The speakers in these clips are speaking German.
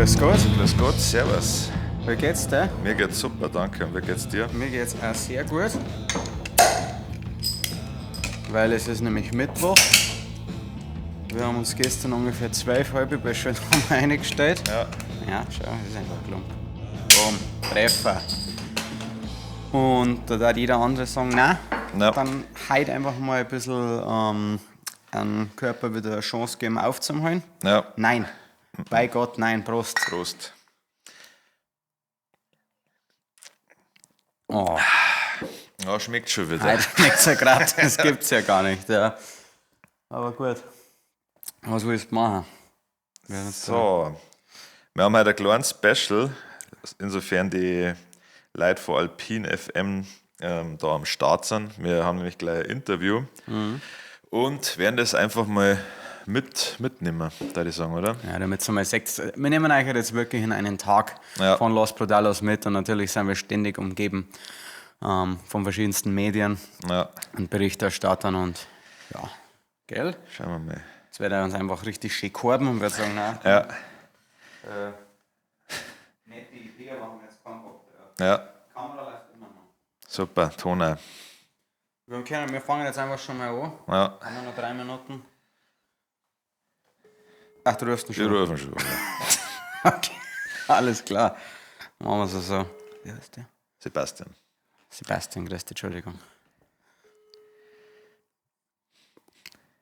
Grüß Gott. Grüß Gott, servus. Wie geht's dir? Mir geht's super, danke. Und wie geht's dir? Mir geht's auch sehr gut. Weil es ist nämlich Mittwoch. Wir haben uns gestern ungefähr 12 halbe bei Schönheim eingestellt. Ja. Ja, schau, das ist einfach gelungen. Boom, Treffer. Und da darf jeder andere sagen, nein, Ja. dann heute einfach mal ein bisschen einem Körper wieder eine Chance geben aufzuholen. Ja. Nein, bei Gott, nein, Prost. Prost. Oh, Ja, schmeckt schon wieder. heute schmeckt's ja gerade, das gibt's ja gar nicht. Ja. Aber gut, was willst du machen? So, wir haben heute ein kleines Special, insofern die Leute von Alpine FM da am Start sind. Wir haben nämlich gleich ein Interview und werden das einfach mal mitnehmen, würde ich sagen, oder? Ja, damit ihr mal seht, wir nehmen euch jetzt wirklich in einen Tag Ja. von Los Brudalos mit und natürlich sind wir ständig umgeben von verschiedensten Medien Ja, und Berichterstattern und ja, gell? schauen wir mal. Jetzt wird er uns einfach richtig schick korben und wird sagen, nein, Ja, nette Idee, machen wir jetzt keinen Bock drauf. ja, Kamera läuft immer noch. super, Ton auch. Wir fangen jetzt einfach schon mal an. Ja, Haben wir noch 3 Minuten? Ach, du rufst ihn wir schon. rufen schon. Okay, alles klar. Machen wir es so. Wie heißt der? Sebastian. Sebastian, grüß dich, Entschuldigung.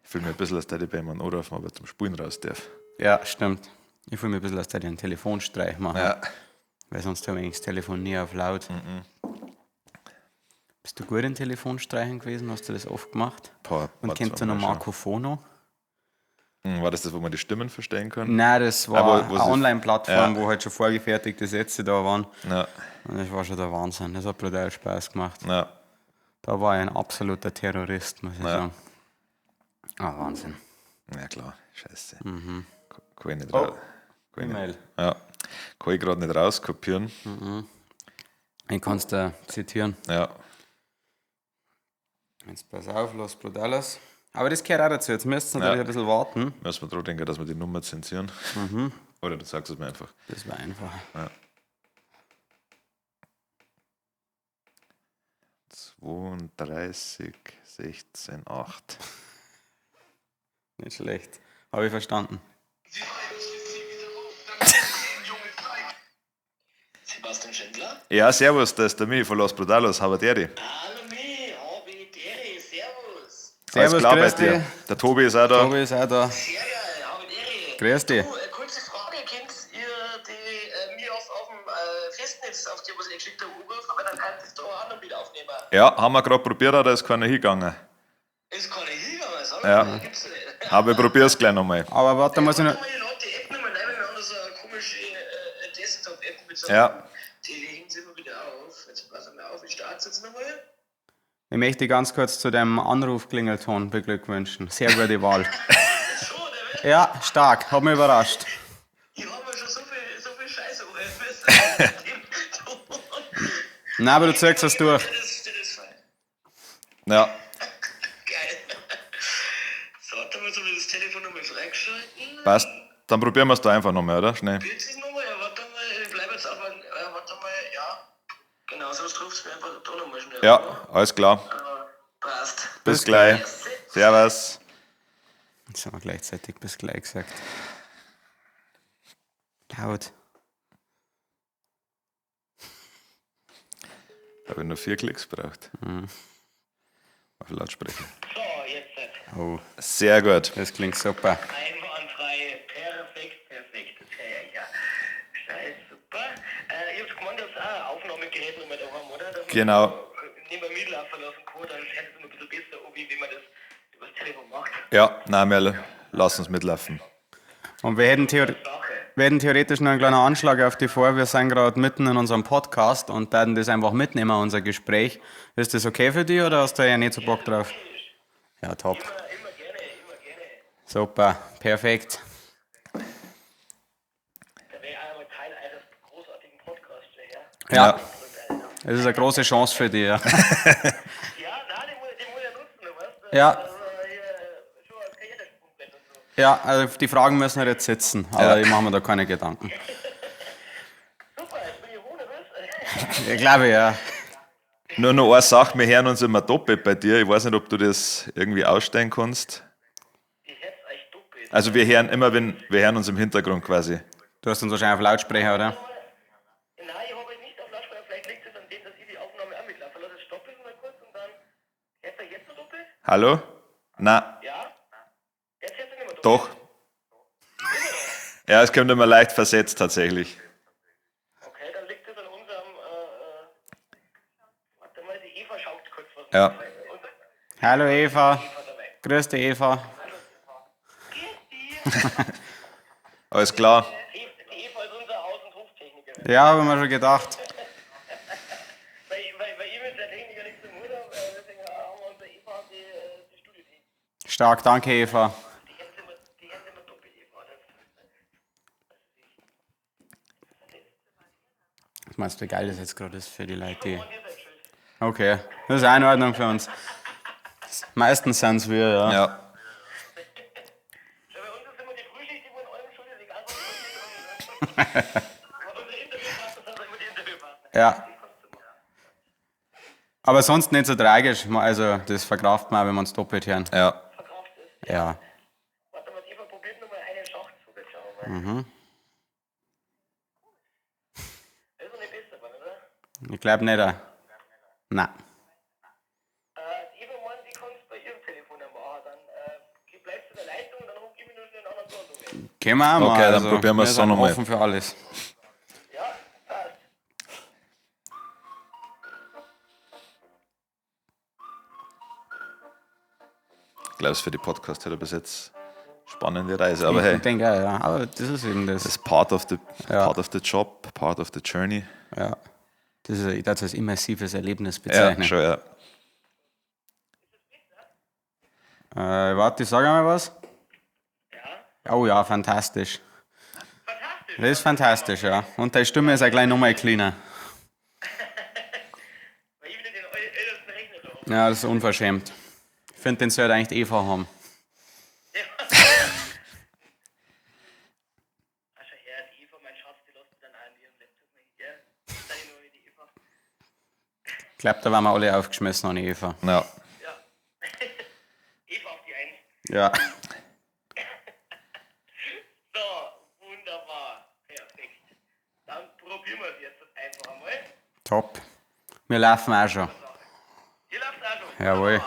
Ich fühle mich ein bisschen, als hätte ich bei jemandem anrufen, aber zum Spulen raus darf. Ja, stimmt. Ich fühle mich ein bisschen, als hätte ich einen Telefonstreich machen. Ja. Weil sonst habe ich das Telefon nie auf laut. Bist du gut in Telefonstreichen gewesen? Hast du das oft gemacht? Und kennst du noch Marco Fono? War das, wo man die Stimmen verstehen kann? Nein, das war Aber wo eine sie- Online-Plattform, Ja. wo halt schon vorgefertigte Sätze da waren. Ja, Und das war schon der Wahnsinn. Das hat brutal Spaß gemacht. ja, Da war ich ein absoluter Terrorist, muss ich sagen. Ah, Wahnsinn. ja klar, scheiße. Mhm. Kann ich nicht Oh, raus. E-Mail. Ja, kann ich gerade nicht rauskopieren. Ich kann es da zitieren. Ja, Jetzt pass auf, Los Brudalos. Aber das gehört auch dazu. Jetzt müsst ihr natürlich ein bisschen warten. müssen wir dran denken, dass wir die Nummer zensieren. Oder du sagst es mir einfach. Das war einfach. Ja. 32, 16, 8. Nicht schlecht. Habe ich verstanden. Sebastian Schindler? Ja, servus, das ist der Mi von Los Brudalos. Hallo, Deri. Hallo Mi, Habideri, servus. Alles Servus, klar bei grüß dir. dich. Der Tobi ist auch da. Tobi ist auch da. Sehr geil, Habideri. Grüß dich. Du, kurze Frage, kennt ihr die mir auf dem Festnetz, auf die was ich geschickt habe, angerufen, aber dann kann ich das da auch noch wieder aufnehmen. Ja, haben wir gerade probiert, aber da ist keiner hingegangen. Ist keine hingegangen, sag Ja. mal, gibt's nicht. Aber ich probiere es gleich nochmal. Aber warte, muss ich noch. Warte mal, die Leute App nochmal rein, wir haben da so eine komische Desktop-App mit so Ja. einem Tele, sind wir wieder auf. Jetzt pass mal auf, ich starte jetzt nochmal. Ich möchte dich ganz kurz zu deinem Anrufklingelton beglückwünschen. Sehr gute Wahl. So, der will. Ja, stark. Hat mich überrascht. Ich habe mir schon so viel Scheiße angehört. Nein, aber du ziehst es durch. Das ist fein. Ja, Geil. So, dann müssen wir das Telefon nochmal freigeschalten. passt. Dann probieren wir es da einfach nochmal, oder? Schnell. 40 Nummer, ja, warte mal, ich bleibe jetzt auf ein, warte mal, ja. Genau, sonst rufst du mir einfach da nochmal schnell. Ja, an. alles klar. Passt. Bis gleich. Servus. Jetzt haben wir gleichzeitig bis gleich gesagt. Laut. Habe ich nur 4 Klicks gebraucht. Auf Lautsprecher. So, jetzt. Oh, Sehr gut. das klingt super. Einwandfrei. Perfekt. Ja. Scheiße, super. Ich hab's gemeint, dass auch ein Aufnahmegerät nochmal da haben, oder? Dass man Genau. nicht mehr mitlaufen lassen kann, dann hört es immer ein bisschen besser an, wie man das über das Telefon macht. Ja, nein, wir lassen uns mitlaufen. Und wir hätten, Sache. theoretisch noch einen kleinen Anschlag auf die vor. Wir sind gerade mitten in unserem Podcast und werden das einfach mitnehmen, unser Gespräch. Ist das okay für dich oder hast du ja nicht so Bock drauf? Ja, top. Immer gerne. Super, perfekt. Da wäre einmal Teil eines großartigen Podcasts daher. Ja, es ist eine große Chance für dich. Ja. Ja, nein, den muss ich ja nutzen, weißt du? Ja. Also, hier, schon als Karrieresprungbrett und so. Ja, also die Fragen müssen halt jetzt sitzen, aber ich mache mir da keine Gedanken. Ich glaube ja. Nur noch eine Sache, wir hören uns immer doppelt bei dir. Ich weiß nicht, ob du das irgendwie ausstellen kannst. Ich hätte es euch doppelt. Also wir hören immer, wir hören uns im Hintergrund quasi. Du hast uns wahrscheinlich auf Lautsprecher, oder? Nein, ich habe euch nicht auf Lautsprecher. Vielleicht liegt es an dem, dass ich die Aufnahme auch mitlaufe. Lass es stoppen mal kurz und dann. Hätte er jetzt noch doppelt? Hallo? Na, Ja? Jetzt hätte er nicht mehr doppelt. doch. Ja, es kommt immer leicht versetzt tatsächlich. Okay, dann liegt es an unserem. Warte mal, die Eva schaut kurz was. Ja. Unser Hallo Eva. Eva dabei. Grüß dich Eva. Alles klar. Die Eva ist unser Haus- und Hoftechnikerin. Ja, habe ich mir schon gedacht. Weil ich mit der Techniker nichts zum Hut habe, deswegen haben wir unsere Eva die Studiotechnik. Stark, danke Eva. Die hätten immer doppelt Eva. Was meinst du, wie geil das jetzt gerade ist für die Leute? Die... Und ihr seid schuld. Okay, das ist auch in Ordnung für uns. Meistens sind es wir, ja. Ja. Schau, bei uns ist immer die Frühschicht, die wurden allem schuld, egal was passiert. Aber unsere Interviewpartner sind immer die Interviewpartner. Ja. Aber sonst nicht so tragisch. Also, das verkraftet man auch, wenn man es doppelt hören. Ja. Verkauft ist. Ja. Warte mal, Eva probiert nochmal einen Schacht zu schauen. Das ist noch nicht besser, oder? Ich glaube nicht. Nein. Die Eva meint, die kannst bei ihrem Telefon machen. Dann bleibst du in der Leitung und dann ruft ich mich nur schnell einen anderen Ton durch. Können wir auch mal. Okay, dann also, probieren wir es so sind nochmal. offen für alles. Ja, passt. Ich glaube, es ist für die Podcast halt bis jetzt spannende Reise. Aber hey, Ich denke auch, ja. Aber das ist eben das. das ist part of the job, part of the journey. Ja. Das ist, ich darf es als immersives Erlebnis Ja, bezeichnen. schon, ja. Warte, ich sage mal was. Ja, Oh ja, fantastisch. fantastisch. Das ist fantastisch, ja. Und deine Stimme ist auch gleich nochmal kleiner. Weil ich wieder den ältesten Rechner da habe. Ja, das ist unverschämt. Ich finde, den sollte eigentlich die Eva haben. Also her, die Eva, mein Schatz, die lässt dann auch in ihrem Laptop mal hier. Sag ich nur die Eva. Ich glaube, da waren wir alle aufgeschmissen an die Eva. Ja. Ja. Eva auf die Eins. Ja. So, wunderbar. Perfekt. Dann probieren wir es jetzt einfach einmal. Top. Wir laufen auch schon. Ihr lauft also. Jawohl.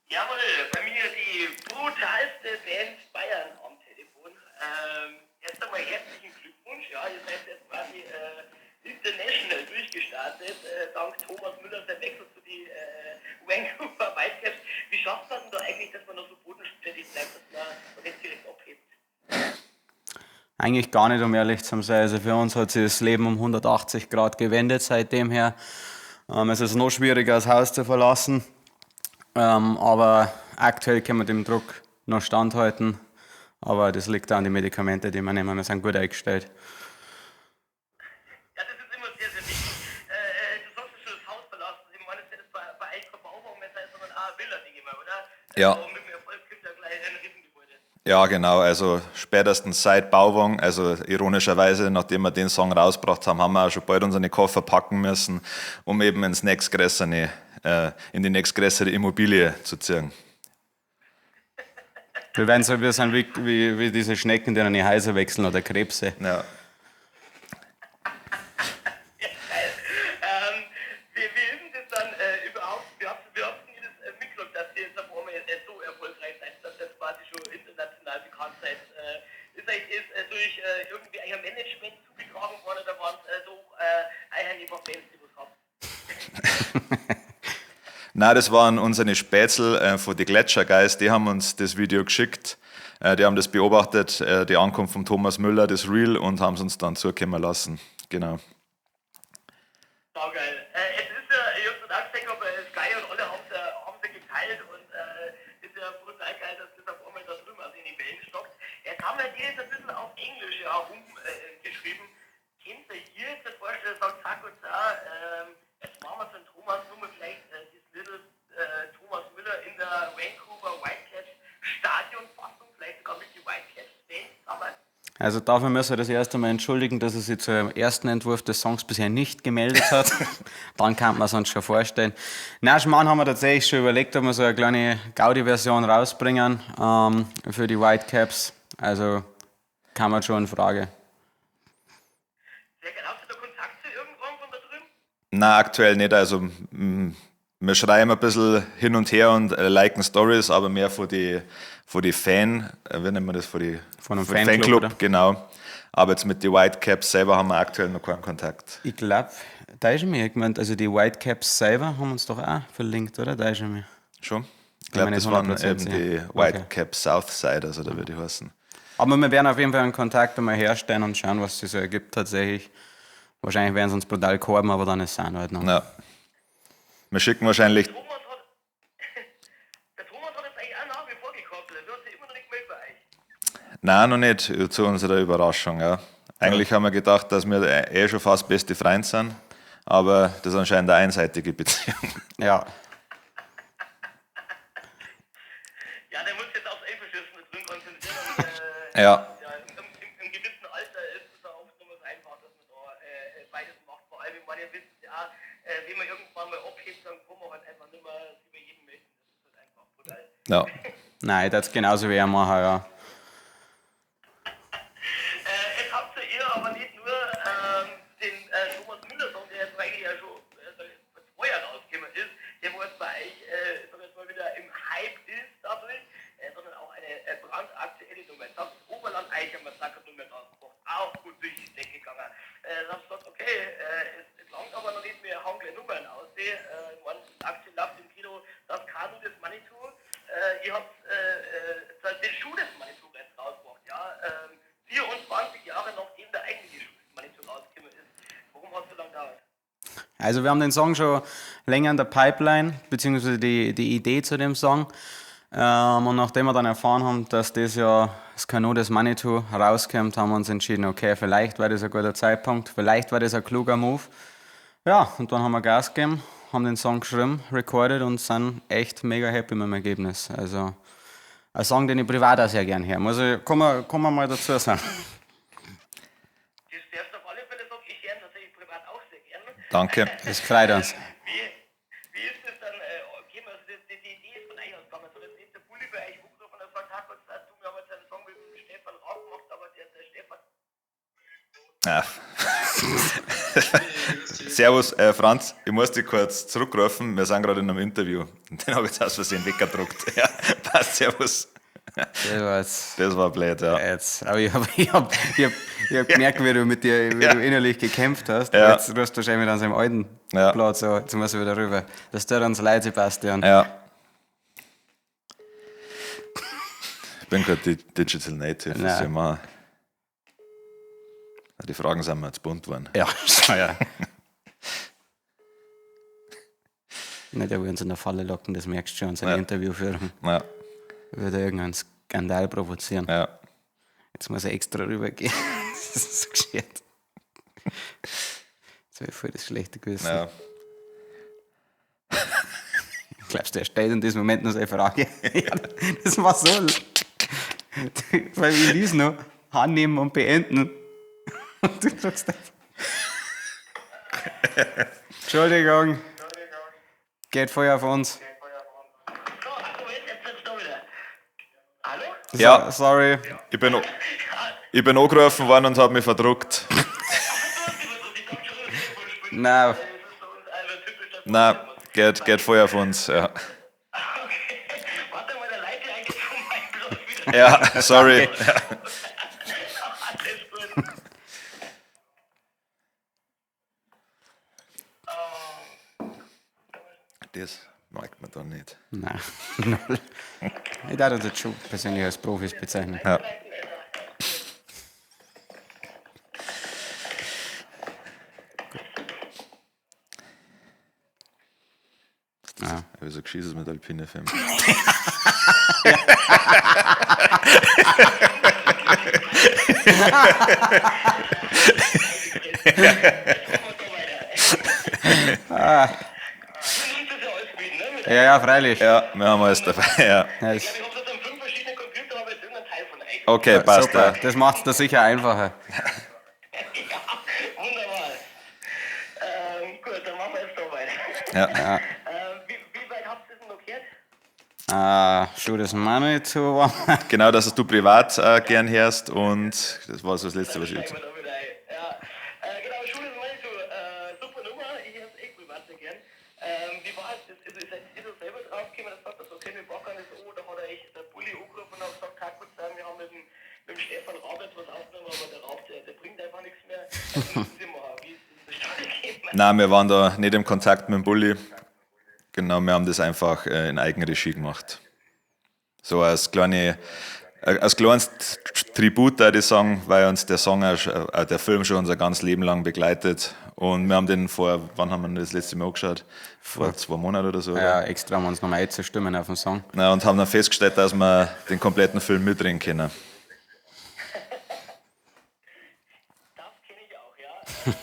Jawohl, bei mir die brutalste Band Bayern am Telefon. Erst einmal herzlichen Glückwunsch. Ja, ihr seid jetzt quasi international durchgestartet, dank Thomas Müller, der Wechsel zu die Vancouver Whitecaps. Wie schafft man denn da eigentlich, dass man noch so bodenständig bleibt, dass man nicht direkt abhebt? Eigentlich gar nicht, um ehrlich zu sein. Also für uns hat sich das Leben um 180 Grad gewendet seitdem her. Es ist noch schwieriger, das Haus zu verlassen. Aber aktuell können wir dem Druck noch standhalten. Aber das liegt auch an den Medikamenten, die wir nehmen. Wir sind gut eingestellt. Ja, das ist immer sehr, sehr wichtig. Du sollst schon das Haus verlassen. Ich meine, das ist bei euch kein Bauwagen mehr sein, sondern auch ein Villa-Ding immer, oder? Ja. Und mit dem Erfolg gibt es ja gleich ein Riesengebäude. Ja, genau. Also spätestens seit Bauwagen, also ironischerweise, nachdem wir den Song rausgebracht haben, haben wir auch schon bald unsere Koffer packen müssen, um eben in die nächstgrößere Immobilie zu ziehen. Wir sind wie diese Schnecken, die an die Häuser wechseln oder Krebse. Ja. Wie ist denn das dann überhaupt? Wie habt ihr das mitgekriegt, dass ihr jetzt auf einmal so erfolgreich seid, dass ihr jetzt quasi schon international bekannt seid? Ist euch das durch irgendwie euer Management zugetragen worden oder waren es so einheimische Fans, die was habt? Nein, das waren unsere Spätzl von die Gletschergeist, die haben uns das Video geschickt. Die haben das beobachtet, die Ankunft von Thomas Müller, das Reel, und haben es uns dann zukommen lassen. Genau. Saugeil. Es ist ja, ich hab's dann auch gesagt, aber Sky und alle haben sie geteilt und ist ja brutal geil, dass das auf einmal da drüben aus in die Wellen stockt. Jetzt haben wir dir jetzt ein bisschen auf Englisch rumgeschrieben. Könnt ihr hier jetzt vorstellen, sagt Zack und Zah, jetzt machen wir so einen Thomas, nur mal vielleicht das Little Thomas Müller in der Vancouver Whitecaps Stadionfassung, vielleicht sogar mit den Whitecaps Fans, aber Also dafür müssen wir das erst einmal entschuldigen, dass er sich zum ersten Entwurf des Songs bisher nicht gemeldet hat. Dann kann man es uns schon vorstellen. Na, Schmarrn haben wir tatsächlich schon überlegt, ob wir so eine kleine Gaudi-Version rausbringen für die Whitecaps. Also kann man schon in Frage. Sehr gerne. Hast du da Kontakt zu irgendwann von da drüben? Na, aktuell nicht. Also wir schreiben ein bisschen hin und her und liken Stories, aber mehr von die Fan, wie nennt man das, von einem von Fanclub, oder? genau. Aber jetzt mit den Whitecaps selber haben wir aktuell noch keinen Kontakt. Ich glaube, da ist mir gemeint, also die Whitecaps selber haben uns doch auch verlinkt, oder? Da ist mir. Schon? Ich Bin mir glaube, nicht das waren 100% eben sicher. die Whitecap Southsiders, oder wie die heißen. Aber wir werden auf jeden Fall einen Kontakt einmal herstellen und schauen, was sich so ergibt tatsächlich. Wahrscheinlich werden sie uns brutal korben, aber dann ist es auch halt noch. Ja. Wir schicken wahrscheinlich. Der Thomas hat jetzt eigentlich auch nach wie vor gekoppelt. Du hast dich immer noch nicht gemeldet bei euch. Nein, noch nicht, zu unserer Überraschung. Ja. Eigentlich haben wir gedacht, dass wir schon fast beste Freunde sind, aber das ist anscheinend eine einseitige Beziehung. Ja. Ja, der muss jetzt aufs Elferschießen mit drin konzentrieren. Ja. Im gewissen Alter ist es auch oft nur so einfach, dass man da beides macht. Vor allem, wenn ihr wisst, ja, wenn man irgendwann mal abhebt, dann kann man halt einfach nicht mehr über jeden melden. Das ist halt einfach brutal. Ja. Nein, das ist genauso wie er machen, ja. Jetzt habt ihr aber nicht nur den Thomas Müller-Song, der jetzt eigentlich ja schon vor 2 Jahren rausgekommen ist, der wo jetzt bei euch sag ich jetzt mal wieder im Hype ist dadurch, sondern auch eine brandaktuelle Nummer. Jetzt habt ihr Oberland Eicher-Massaker-Nummer rausgebracht, auch gut durch die Decke gegangen. Dann habt ihr gesagt, okay, es langt aber noch nicht mehr, hauen gleich Nummern aus. Aktuell läuft im Kino das Kanu des Manitou. Ihr habt den Schuh des Manitou jetzt rausgebracht, ja. 24 Jahre nachdem der eigentliche Schuh des Manitou rausgekommen ist. Warum hat es so lange gedauert? Also wir haben den Song schon länger in der Pipeline, beziehungsweise die Idee zu dem Song. Und nachdem wir dann erfahren haben, dass das ja das Kanu des Manitou rauskommt, haben wir uns entschieden, okay, vielleicht war das ein guter Zeitpunkt, vielleicht war das ein kluger Move. Ja, und dann haben wir Gas gegeben, haben den Song geschrieben, recorded und sind echt mega happy mit dem Ergebnis. Also ein Song, den ich privat auch sehr gern höre. Kann man mal dazu sagen. Das darfst du auf alle Fälle sagen, ich höre ihn tatsächlich privat auch sehr gerne. Danke. Das freut uns. Wie ist das dann gekommen? Also die Idee ist von euch ausgegangen. Also das ist der Bulli bei euch hochgerufen und sagt, Gott sei Dank, wir haben jetzt einen Song mit dem Stefan Raab gemacht, aber der Stefan... Ja. Servus, Franz, ich muss dich kurz zurückrufen, wir sind gerade in einem Interview. Den habe ich jetzt aus Versehen weggedruckt. Ja, passt, servus. Das war blöd, ja. Jetzt, aber ich hab gemerkt, wie du mit dir wie du innerlich gekämpft hast. Ja. Jetzt rufst du wahrscheinlich wieder an seinem alten Ja. Platz. So, jetzt muss ich wieder rüber. Das tut uns leid, Sebastian. Ja. Ich bin gerade Digital Native. Das ist ja immer, die Fragen sind mir jetzt bunt geworden. Ja, schon, ja. Nicht, dass wir uns in der Falle locken, das merkst du schon, unsere Interviewführung. Ja. Würde irgendeinen Skandal provozieren. Ja. Jetzt muss er extra rübergehen. Das ist so gescheit. Das wäre voll das schlechte Gewissen. Ja. Glaubst du, er stellt in diesem Moment noch seine Frage? Ja, das war so. Weil ich lese noch, annehmen und beenden. Und du sagst einfach. Entschuldigung. Geht Feuer auf uns. So, also jetzt da wieder. Hallo? Ja. Sorry. Ich bin angerufen worden und habe mich verdruckt. Nein. Nein, geht voll auf uns. Ja, Okay. Warte mal, der Leiter eigentlich von meinem Bloß wieder. ja sorry. Alles gut. Das mag man doch nicht. Nein. Null. Ich darf uns jetzt schon persönlich als Profis bezeichnen. Ja. Ja. Ich habe so geschissen mit Alpine FM. Ja, freilich. Ja, wir haben alles dabei. Ja. Ja, Ich habe das an 5 verschiedenen Computern, aber jetzt irgendein Teil von euch. Okay, passt. Super, Ja. das macht es da sicher einfacher. Ja, wunderbar. Gut, dann machen wir es so weiter. Ja. Wie weit habt ihr es denn noch gehört? Shoot is money to Genau, dass es du privat gern hörst und das war so das Letzte, was ich Steigen wir da wieder ein. Ja. Genau, Schule ist mal so, super Nummer, ich höre es echt privat sehr gern. Wie war es? Ist er selber draufgekommen, dass sagt, okay, wir brauchen das so, da hat er echt der Bulli angerufen und hat gesagt, kann gut sein, wir haben mit dem Stefan Rabert was aufgenommen, aber der Raub, der bringt einfach nichts mehr. Das müssen Sie machen. Wie ist das zustande gekommen? Nein, wir waren da nicht im Kontakt mit dem Bulli. Genau, wir haben das einfach in Eigenregie gemacht. So als kleines Tribut, würde ich sagen, weil uns der Song, der Film schon unser ganzes Leben lang begleitet. Und wir haben den wann haben wir das letzte Mal angeschaut? Vor 2 Monaten oder so. Ja, extra haben wir uns nochmal einzustimmen auf den Song. Ja, und haben dann festgestellt, dass wir den kompletten Film mitdrehen können. Das kenne ich auch, ja. Ich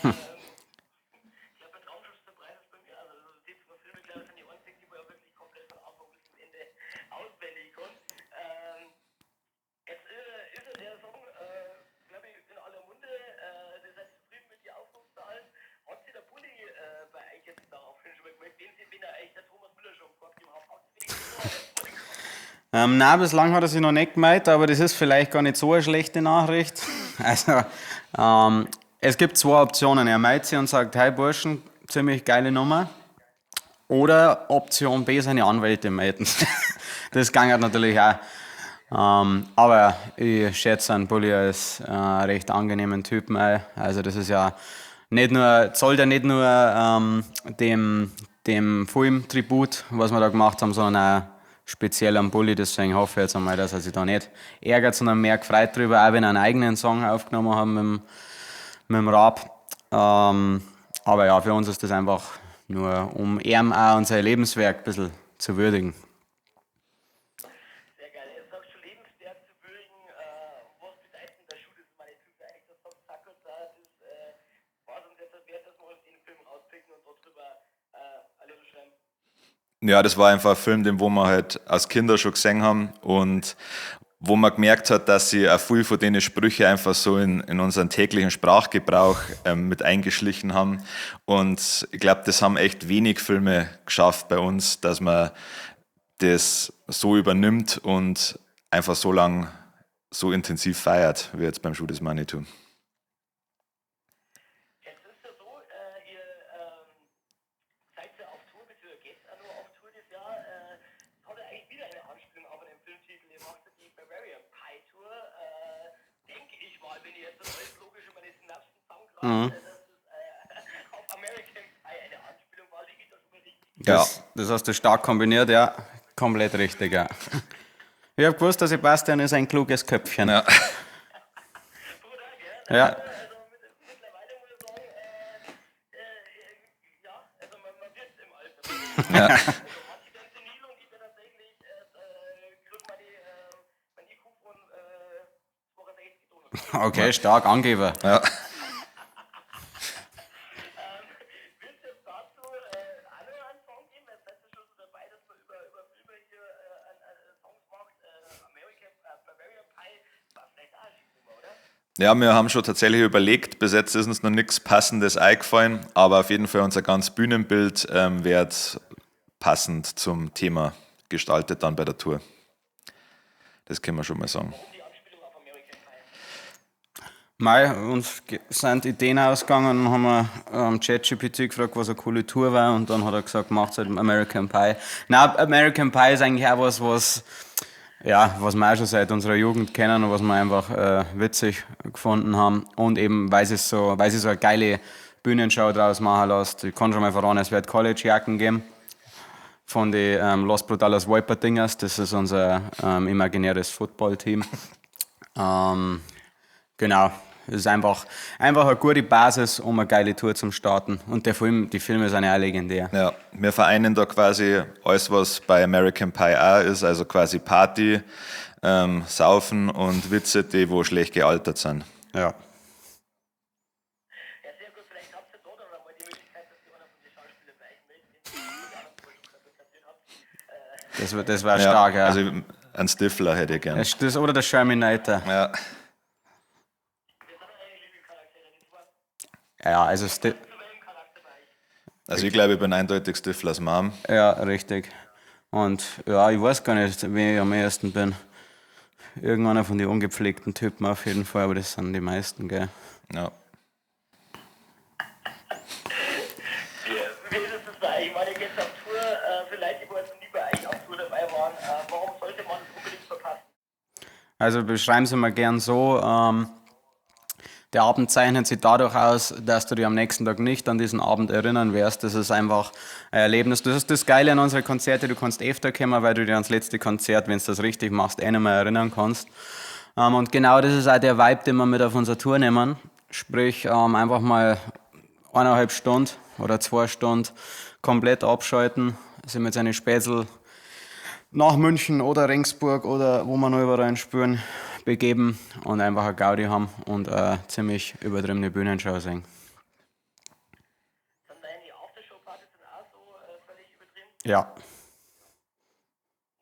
glaube, der Traumschiff ist der Preis ist bei mir, also die zwei Filme, glaube ich, sind die einzigen, die man ja wirklich komplett von Anfang bis zum Ende auswendig kann. Jetzt ist ja der Song, glaube ich, in aller Munde. Ihr seid zufrieden mit den Aufrufzahlen. Hat sich der Bulli bei euch jetzt daraufhin schon mal gemeldet? Wenn er euch der Thomas Müller schon gehabt hat, habt ihr wenigstens Nein, bislang hat er sich noch nicht gemeldet, aber das ist vielleicht gar nicht so eine schlechte Nachricht. Also, es gibt 2 Optionen. Er meldet sich und sagt, hey Burschen, ziemlich geile Nummer. Oder Option B, seine Anwälte melden. Das ging halt natürlich auch. Aber ich schätze einen Bulli als recht angenehmen Typen ein. Also das ist ja nicht nur, zollt ja nicht nur dem Film Tribut, was wir da gemacht haben, sondern auch speziell am Bulli. Deswegen hoffe ich jetzt einmal, dass er sich da nicht ärgert, sondern mehr gefreut drüber, auch wenn wir einen eigenen Song aufgenommen haben mit dem Raab. Aber ja, für uns ist das einfach nur, um ihm auch und sein Lebenswerk ein bisschen zu würdigen. sehr geil. Jetzt sagst du Lebenswert zu würdigen. Was bedeutet denn der Schuh? Das ist meine Typ eigentlich. Das sagt Sackert da. Das war es uns jetzt wert, dass wir uns den Film rauspicken und darüber alle so schreiben. Ja, das war einfach ein Film, den wo wir halt als Kinder schon gesehen haben und wo man gemerkt hat, dass sie auch viel von den Sprüchen einfach so in unseren täglichen Sprachgebrauch mit eingeschlichen haben. Und ich glaube, das haben echt wenig Filme geschafft bei uns, dass man das so übernimmt und einfach so lang so intensiv feiert, wie jetzt beim Schuh des Manitou. Jetzt ist ja so, ihr seid ja auf Tour, beziehungsweise geht auch nur auf Tour das Jahr. Hat er eigentlich wieder eine Anspielung auf einen Filmtitel? Ihr macht ja die Bavarian Pie Tour. Denke ich mal, wenn ihr jetzt das alles logisch über die Synapsen zusammenkratzt, dass das auf American Pie eine Anspielung war, liege ich da schon mal richtig. Das hast du stark kombiniert, ja. Komplett richtig, ja. Ich habe gewusst, der Sebastian ist ein kluges Köpfchen. Ja. Bruder, gell? Ja. Also mittlerweile muss ich sagen, ja, also man wird im Alter. Ja. Also hat sich dann senil und ich bin tatsächlich, kriegt mein IQ von 62 Tonnen. Okay, stark, Angeber. Ja. Wird es jetzt dazu auch noch einen Song geben? Jetzt seid ihr schon so dabei, dass man über Filme hier Songs macht. American Bavarian Pie war vielleicht auch ein Thema, oder? Ja, wir haben schon tatsächlich überlegt, bis jetzt ist uns noch nichts Passendes eingefallen, aber auf jeden Fall unser ganzes Bühnenbild wird passend zum Thema gestaltet dann bei der Tour. Das können wir schon mal sagen. Die Anspielung auf American Pie. Mei, uns sind Ideen ausgegangen und haben wir ChatGPT gefragt, was eine coole Tour war, und dann hat er gesagt, macht halt American Pie. Nein, American Pie ist eigentlich auch was wir auch schon seit unserer Jugend kennen und was wir einfach witzig gefunden haben. Und eben, weil sie so eine geile Bühnenshow draus machen lässt. Ich kann schon mal verraten, es wird College-Jacken geben von den Los Brutales Viper-Dingers. Das ist unser imaginäres Football-Team. Genau, es ist einfach eine gute Basis, um eine geile Tour zu starten. Und die Filme sind ja auch legendär. Ja, wir vereinen da quasi alles, was bei American Pie auch ist, also quasi Party, Saufen und Witze, die wo schlecht gealtert sind. Ja. Ja, sehr gut. Vielleicht habt ihr da dann einmal die Möglichkeit, dass ihr einer von den Schauspielern bei euch meldet, den ihr auch noch vorher schon kapiert habt. Das war stark, ja. Also Ein Stifler hätte ich gern. Das oder der Sherminator. Ja. Ja, also Also ich glaube, ich bin eindeutig Stiflers Mom. ja, richtig. Und ja, ich weiß gar nicht, wen ich am ehesten bin. Irgendeiner von den ungepflegten Typen auf jeden Fall, aber das sind die meisten, gell? Ja. Wie ist es bei euch? Ich meine, jetzt auf Tour, vielleicht die jetzt nie bei euch auf Tour dabei waren. Warum sollte man es unbedingt verpassen? Also beschreiben Sie mal gern so, der Abend zeichnet sich dadurch aus, dass du dich am nächsten Tag nicht an diesen Abend erinnern wirst. Das ist einfach ein Erlebnis. Das ist das Geile an unseren Konzerten. Du kannst öfter kommen, weil du dir ans letzte Konzert, wenn du das richtig machst, nicht mehr erinnern kannst. Und genau das ist auch der Vibe, den wir mit auf unsere Tour nehmen. Sprich, einfach mal 1,5 Stunden oder 2 Stunden komplett abschalten, sind mit seinen Spätzl nach München oder Regensburg oder wo wir noch überall spielen, begeben und einfach eine Gaudi haben und eine ziemlich übertriebene Bühnenshow sehen. Sind deine Aftershow-Partys dann auch so völlig übertrieben? Ja,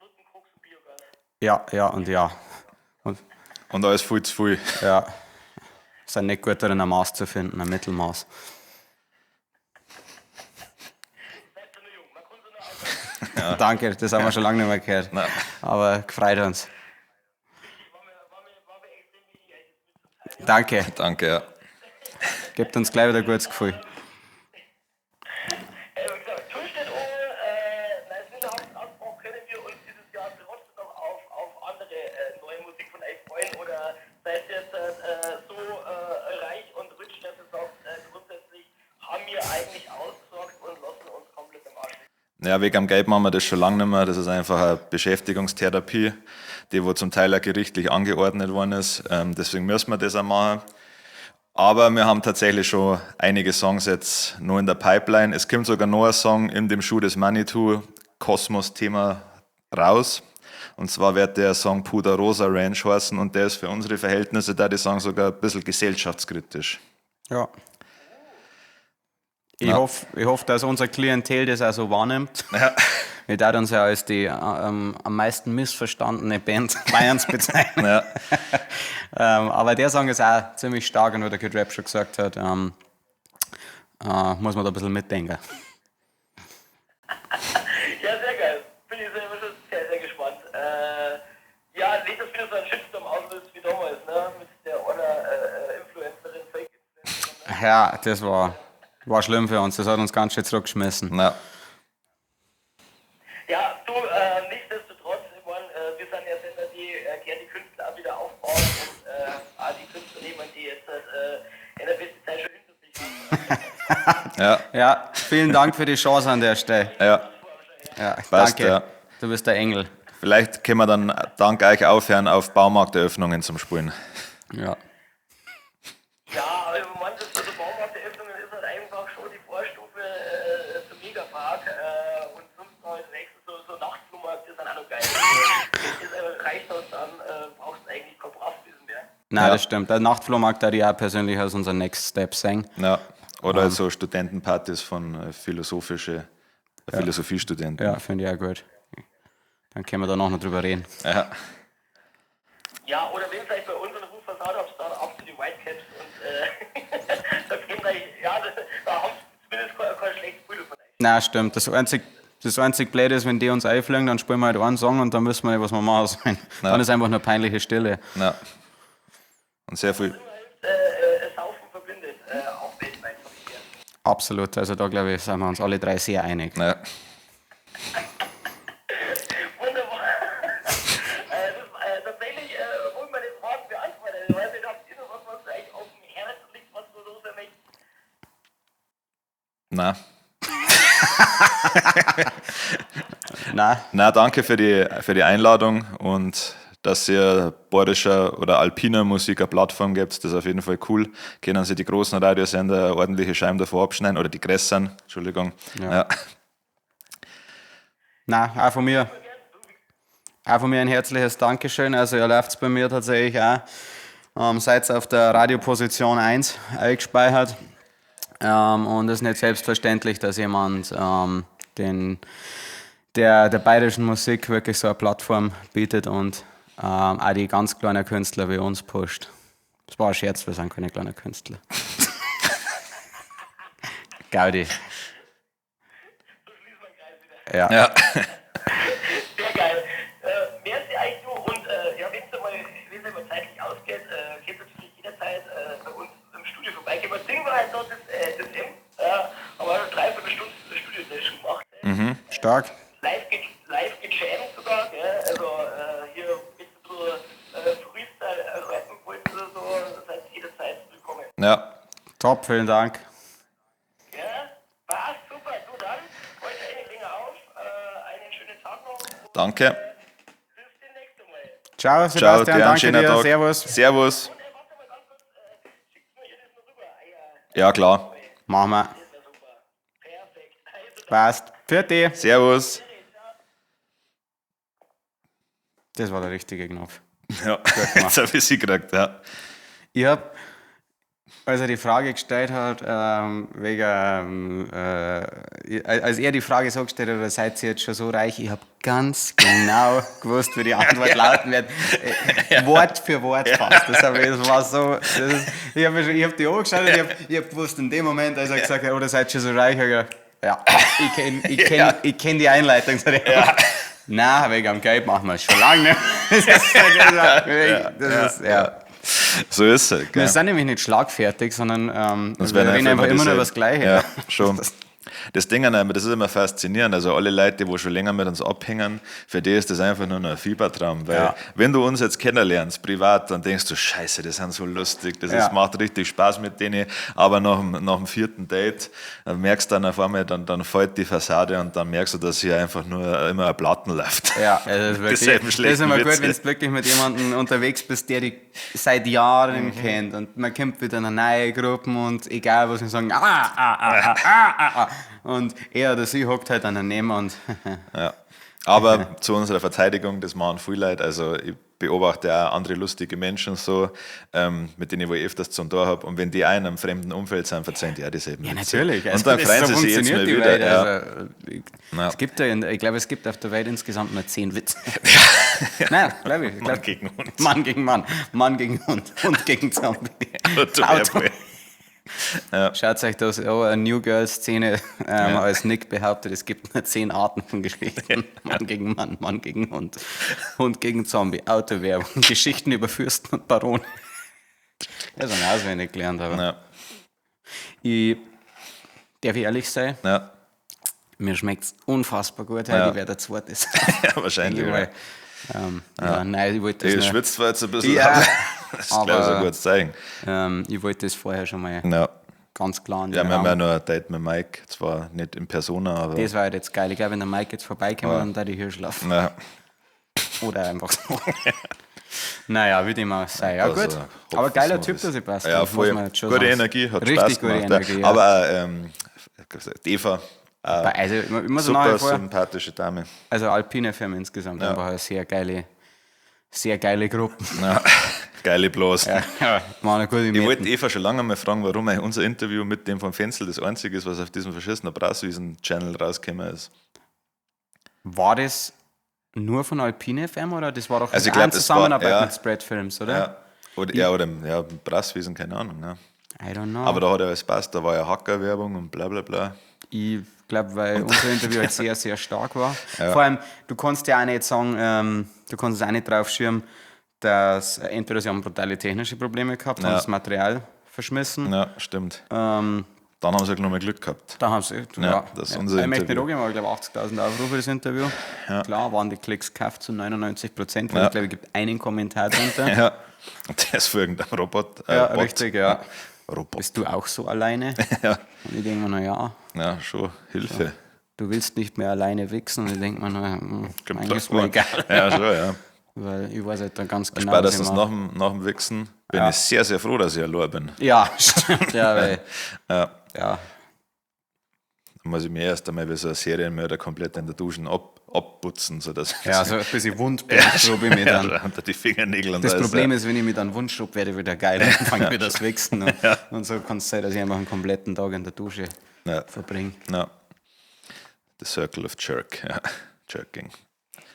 Nutten, Koks und Biogas. ja und ja. Und alles viel zu viel. Ja, sind nicht gut darin, ein Maß zu finden, ein Mittelmaß. Seid ihr nur jung, man kann so nur alt. Danke, das haben wir schon lange nicht mehr gehört. Nein. Aber gefreut uns. War mir extrem wichtig, euch das mitzuteilen. Danke, Danke, ja. gebt uns gleich wieder ein gutes Gefühl. Wie gesagt, Tour steht oben. Nein, Ausbruch können wir uns dieses Jahr trotzdem noch auf andere neue Musik von euch freuen? Oder seid ihr jetzt so reich und rich, dass ihr sagt, grundsätzlich haben wir eigentlich ausgesorgt und lassen uns komplett im Arsch liegen? Ja, wegen am Geld machen wir das schon lange nicht mehr. Das ist einfach eine Beschäftigungstherapie, die wo zum Teil auch gerichtlich angeordnet worden ist. Deswegen müssen wir das auch machen. Aber wir haben tatsächlich schon einige Songs jetzt noch in der Pipeline. Es kommt sogar noch ein Song in dem Schuh des Manitou Kosmos-Thema raus. Und zwar wird der Song Puder Rosa Ranch heißen und der ist für unsere Verhältnisse, da die Song sogar ein bisschen gesellschaftskritisch. Ja. Ich hoffe, dass unser Klientel das auch so wahrnimmt. Ja. Wir darf uns ja als die am meisten missverstandene Band Bayerns bezeichnen. Ja. Aber der Song ist auch ziemlich stark und wie der Kid Rap schon gesagt hat, muss man da ein bisschen mitdenken. Ja, sehr geil. Bin ich selber schon sehr, sehr gespannt. Ja, nicht, dass wieder so ein Shitstorm auslöst wie damals, ne? Mit der Influencerin, Fake-Influencerin. Ja, das war schlimm für uns. Das hat uns ganz schön zurückgeschmissen. Ja. Ja, du, nichtsdestotrotz, ich meine, wir sind ja Sender, die gerne die Künstler auch wieder aufbauen und auch die Künstler nehmen, die jetzt in der besten Zeit schon hinter sich haben. Ja, vielen Dank für die Chance an der Stelle. Ja. Ja, Passt, danke. ja. Du bist der Engel. Vielleicht können wir dann dank euch aufhören, auf Baumarkteröffnungen zum Spielen. Ja. Ja, aber man, das so Baumarkteröffnungen ist halt einfach schon die Vorstufe zum Megapark und sonst noch das nächste so Nachtflohmarkt ist dann auch noch geil. Das reicht aus, dann brauchst du eigentlich kein Brasswissen mehr. Nein, Ja. das stimmt. Der Nachtflohmarkt da ich auch persönlich als unser Next Step sehen. Ja. Oder so Studentenpartys von Philosophiestudenten. Ja, finde ich auch gut. Dann können wir da noch drüber reden. Ja. Ja, oder wenn es euch bei unseren Ruf versaut habt, dann ab zu die Whitecaps und da kennt euch, ja, da haben zumindest kein schlechtes Bild von euch. Nein, stimmt. Das einzig Blöde ist, wenn die uns einfliegen, dann spielen wir halt einen Song und dann wissen wir nicht, was wir machen sollen. Ja. Dann ist einfach nur peinliche Stille. Ja. Und sehr viel. Saufen verbindet, auch weltweit von hier. Absolut. Also da glaube ich, sind wir uns alle drei sehr einig. Ja. Wunderbar. Tatsächlich wollen wir die Fragen beantworten. Ich weiß nicht, habt ihr noch was euch auf dem Herzen liegt, was du so möchtest? Na. Nein, Na, danke für die Einladung und dass ihr bayerischer oder alpiner Musik eine Plattform gibt. Das ist auf jeden Fall cool. Können sie die großen Radiosender eine ordentliche Scheiben davor abschneiden oder die größeren, Entschuldigung. Ja. nein, auch von mir ein herzliches Dankeschön. Also ihr läuft bei mir tatsächlich auch. Seid auf der Radioposition 1 eingespeichert. Und es ist nicht selbstverständlich, dass jemand der bayerischen Musik wirklich so eine Plattform bietet und auch die ganz kleinen Künstler wie uns pusht. Das war ein Scherz, wir sind keine kleinen Künstler. Gaudi. Ja. Ja. Sehr geil. Wer ist eigentlich du? Und ja, wenn es mal zeitlich ausgeht, geht natürlich jederzeit bei uns im Studio vorbeikommen. Das Ding war halt dort das M, aber 3/4 Stunden Studio-Session gemacht. Stark. Live gejammt sogar, gell? Also hier bist du Freestyle rappen wolltest oder so, das heißt jederzeit willkommen. Ja. Top, vielen Dank. Ja, passt, super, du dann, heute eine länger auf, einen schönen Tag noch und Danke. bis demnächst einmal. Ciao, Ciao, Sebastian, dir einen danke schönen dir, Tag. servus. Servus. Und warte mal ganz kurz, schickt mir ihr das noch rüber? Ja, klar. Machen wir. Das wäre super. Perfekt. Also, Passt. Für dich. Servus. Das war der richtige Knopf. Ja, jetzt habe ich sie gekriegt, ja. Ich habe, als er die Frage gestellt hat, als er die Frage so gestellt hat, oder seid ihr jetzt schon so reich, ich habe ganz genau gewusst, wie die Antwort lauten wird. Wort für Wort fast. Das war so, ich habe die angeschaut und ich hab gewusst, in dem Moment, als er gesagt hat, oder seid ihr schon so reich, habe ich gedacht, ja, ich kenn die Einleitung. Ja. Nein, wegen am Geld machen wir es schon lange. So ist es. Wir sind nämlich nicht schlagfertig, sondern wir werden reden einfach immer nur über das Gleiche. Ja, schon. Das Ding, das ist immer faszinierend. Also alle Leute, die schon länger mit uns abhängen, für die ist das einfach nur ein Fiebertraum. Weil wenn du uns jetzt kennenlernst, privat, dann denkst du, scheiße, die sind so lustig, macht richtig Spaß mit denen. Aber nach dem 4. Date merkst du dann auf einmal, dann fällt die Fassade und dann merkst du, dass hier einfach nur immer ein Platten läuft. Ja, das ist wirklich, das ist immer gut, wenn du wirklich mit jemandem unterwegs bist, der dich seit Jahren kennt und man kommt wieder in eine neue Gruppe und egal was wir sagen, und er oder sie hockt halt daneben und ja. Aber zu unserer Verteidigung, das machen viele Leute, also ich beobachte auch andere lustige Menschen so, mit denen ich öfters zu tun habe, und wenn die auch in einem fremden Umfeld sind, verzeihen die auch dieselben ja, Witze. natürlich. Und dann freuen sie sich jetzt mal wieder. Welt. Ja. Also, es gibt ich glaube, es gibt auf der Welt insgesamt nur 10 Witze. Nein, glaube ich. Mann gegen Hund. Mann gegen Mann, Mann gegen Hund, Hund gegen Zombie. Ja. Schaut euch das an, eine New Girl-Szene, als Nick behauptet, es gibt nur 10 Arten von Geschichten. Mann gegen Mann, Mann gegen Hund, Hund gegen Zombie, Autowerbung, Geschichten über Fürsten und Barone. Das ist ein auswendig gelernt, aber. Ja. Darf ich ehrlich sein? Ja. Mir schmeckt es unfassbar gut, Ja. ich werde der Zweite sein. Ja, wahrscheinlich. Nein, ich wollte das Ich noch- schwitze zwar jetzt ein bisschen, Ja, aber das ist, glaube ich, so aber- ein gutes Zeichen. ich wollte das vorher schon mal Ja. ganz klar an Ja, den wir haben ja Raum- noch ein Date mit Mike, zwar nicht in Persona, aber. Das war halt jetzt geil. Ich glaube, wenn der Mike jetzt vorbeikommt, dann da die hier schlafen. Ja. Oder einfach so. Naja, wie dem auch sei. Ja, Also, gut. hoffen Aber geiler wir's Typ, noch der was. Sebastian. Ja, muss voll. man jetzt schon Gute sagen. Energie, hat Richtig Spaß gute gemacht. Energie, ja. Aber die Eva, Also, ich muss super nachher vor, sympathische Dame. also Alpine Firma insgesamt einfach eine sehr geile Gruppe. Ja. Geile bloß. Ja, waren eine gute Ich Mieten. wollte Eva schon lange mal fragen, warum eigentlich unser Interview mit dem von Fenzel das einzige ist, was auf diesem verschissenen Brasswiesen-Channel rausgekommen ist. War das nur von Alpine FM oder das war doch Also ich eine glaub, das Zusammenarbeit war- ja. mit Spread Films, oder? Ja. Oder Brasswiesen, keine Ahnung. Ne? I don't know. Aber da hat ja alles passt, da war ja Hackerwerbung und bla bla bla. Ich glaube, weil unser Interview halt sehr, sehr stark war. Vor allem, du kannst ja auch nicht sagen, du kannst es auch nicht drauf schirmen, dass entweder sie haben brutale technische Probleme gehabt, haben Ja. das Material verschmissen. Ja, stimmt. Ähm, Dann haben sie halt nochmal Glück gehabt. da haben sie, das ist unser ich möchte nicht Interview. angeben, aber ich glaube 80.000 Euro für das Interview. Klar, waren die Klicks gekauft zu 99%, weil Ja. ich glaube, es gibt einen Kommentar drunter. Ja. Und der ist für irgendein Robot. Ja, Bot. richtig, ja. Robot. Bist du auch so alleine? Ja. Und ich denke mir, naja, Ja, schon. Hilfe. du willst nicht mehr alleine wichsen. Und ich denke mir, naja, Kommt eigentlich drauf ist mir an. egal. Ja, schon, ja. Weil ich weiß halt dann ganz genau, was ich Spätestens mache. nach dem Wichsen bin ich sehr, sehr froh, dass ich allein bin. Ja, stimmt, ja, weil, Ja. ja. Dann muss ich mir erst einmal wie so ein Serienmörder komplett in der Dusche abputzen, sodass Ja, so ein bisschen wund bin ich, so bin ich ja, dann. unter die Fingernägel und Das alles, Problem ja. ist, wenn ich mich dann Wunsch schub, werde ich wieder geil, dann fange ich wieder das Wichsen. Und so kann es sein, dass ich einfach einen kompletten Tag in der Dusche Ja. verbringe. Ja. The Circle of Jerk, ja. Jerking.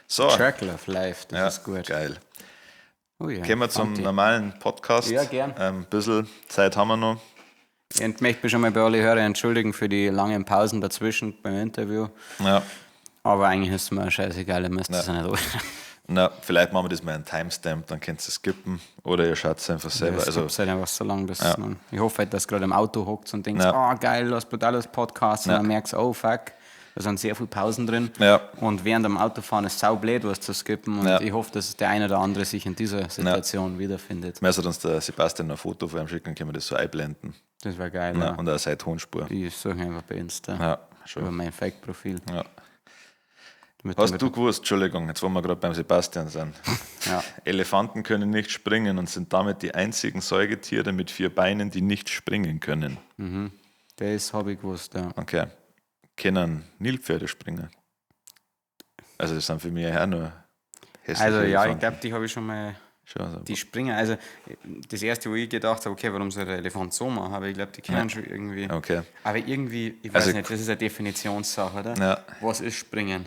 So, Circle of Life, das ja, ist gut. geil. Oh ja, Gehen wir zum Fanti. normalen Podcast. Ja, gern. Ein bisschen Zeit haben wir noch. Ich möchte mich schon mal bei allen Hörern entschuldigen für die langen Pausen dazwischen beim Interview. Ja. Aber eigentlich ist es mir scheißegal, ihr müsst es ja nicht anhören. Na, vielleicht machen wir das mal einen Timestamp, dann könnt ihr es skippen. Oder ihr schaut es einfach selber. Es Also, gibt halt einfach so lange, bis ich hoffe halt, dass du gerade im Auto hockt und denkst, Ja. geil, du hast brutales Podcast. Und dann merkst du, oh fuck, da sind sehr viele Pausen drin. Ja. Und während dem Autofahren ist es saublöd, was zu skippen. Und Ja. ich hoffe, dass der eine oder andere sich in dieser Situation wiederfindet. mehr soll uns der Sebastian ein Foto von ihm schicken, können wir das so einblenden. Das wäre geil. Ja. Ja. Und auch seine Tonspur. Die suche ich einfach bei Insta. Ja, Über schon. mein Fake-Profil. Ja. Damit Hast du gewusst, Entschuldigung, jetzt wo wir gerade beim Sebastian sind. Ja. Elefanten können nicht springen und sind damit die einzigen Säugetiere mit 4 Beinen, die nicht springen können. Das habe ich gewusst, ja. Okay. Können Nilpferde springen? Also das sind für mich auch nur hässliche Also ja, ich Elefanten. glaube, die habe ich schon mal. Schon so. Die springen, also das erste, wo ich gedacht habe, okay, warum soll der Elefant so machen? Aber ich glaube, die können schon irgendwie. Okay. Aber irgendwie, ich weiß Also- nicht, das ist eine Definitionssache, oder? Ja. Was ist Springen?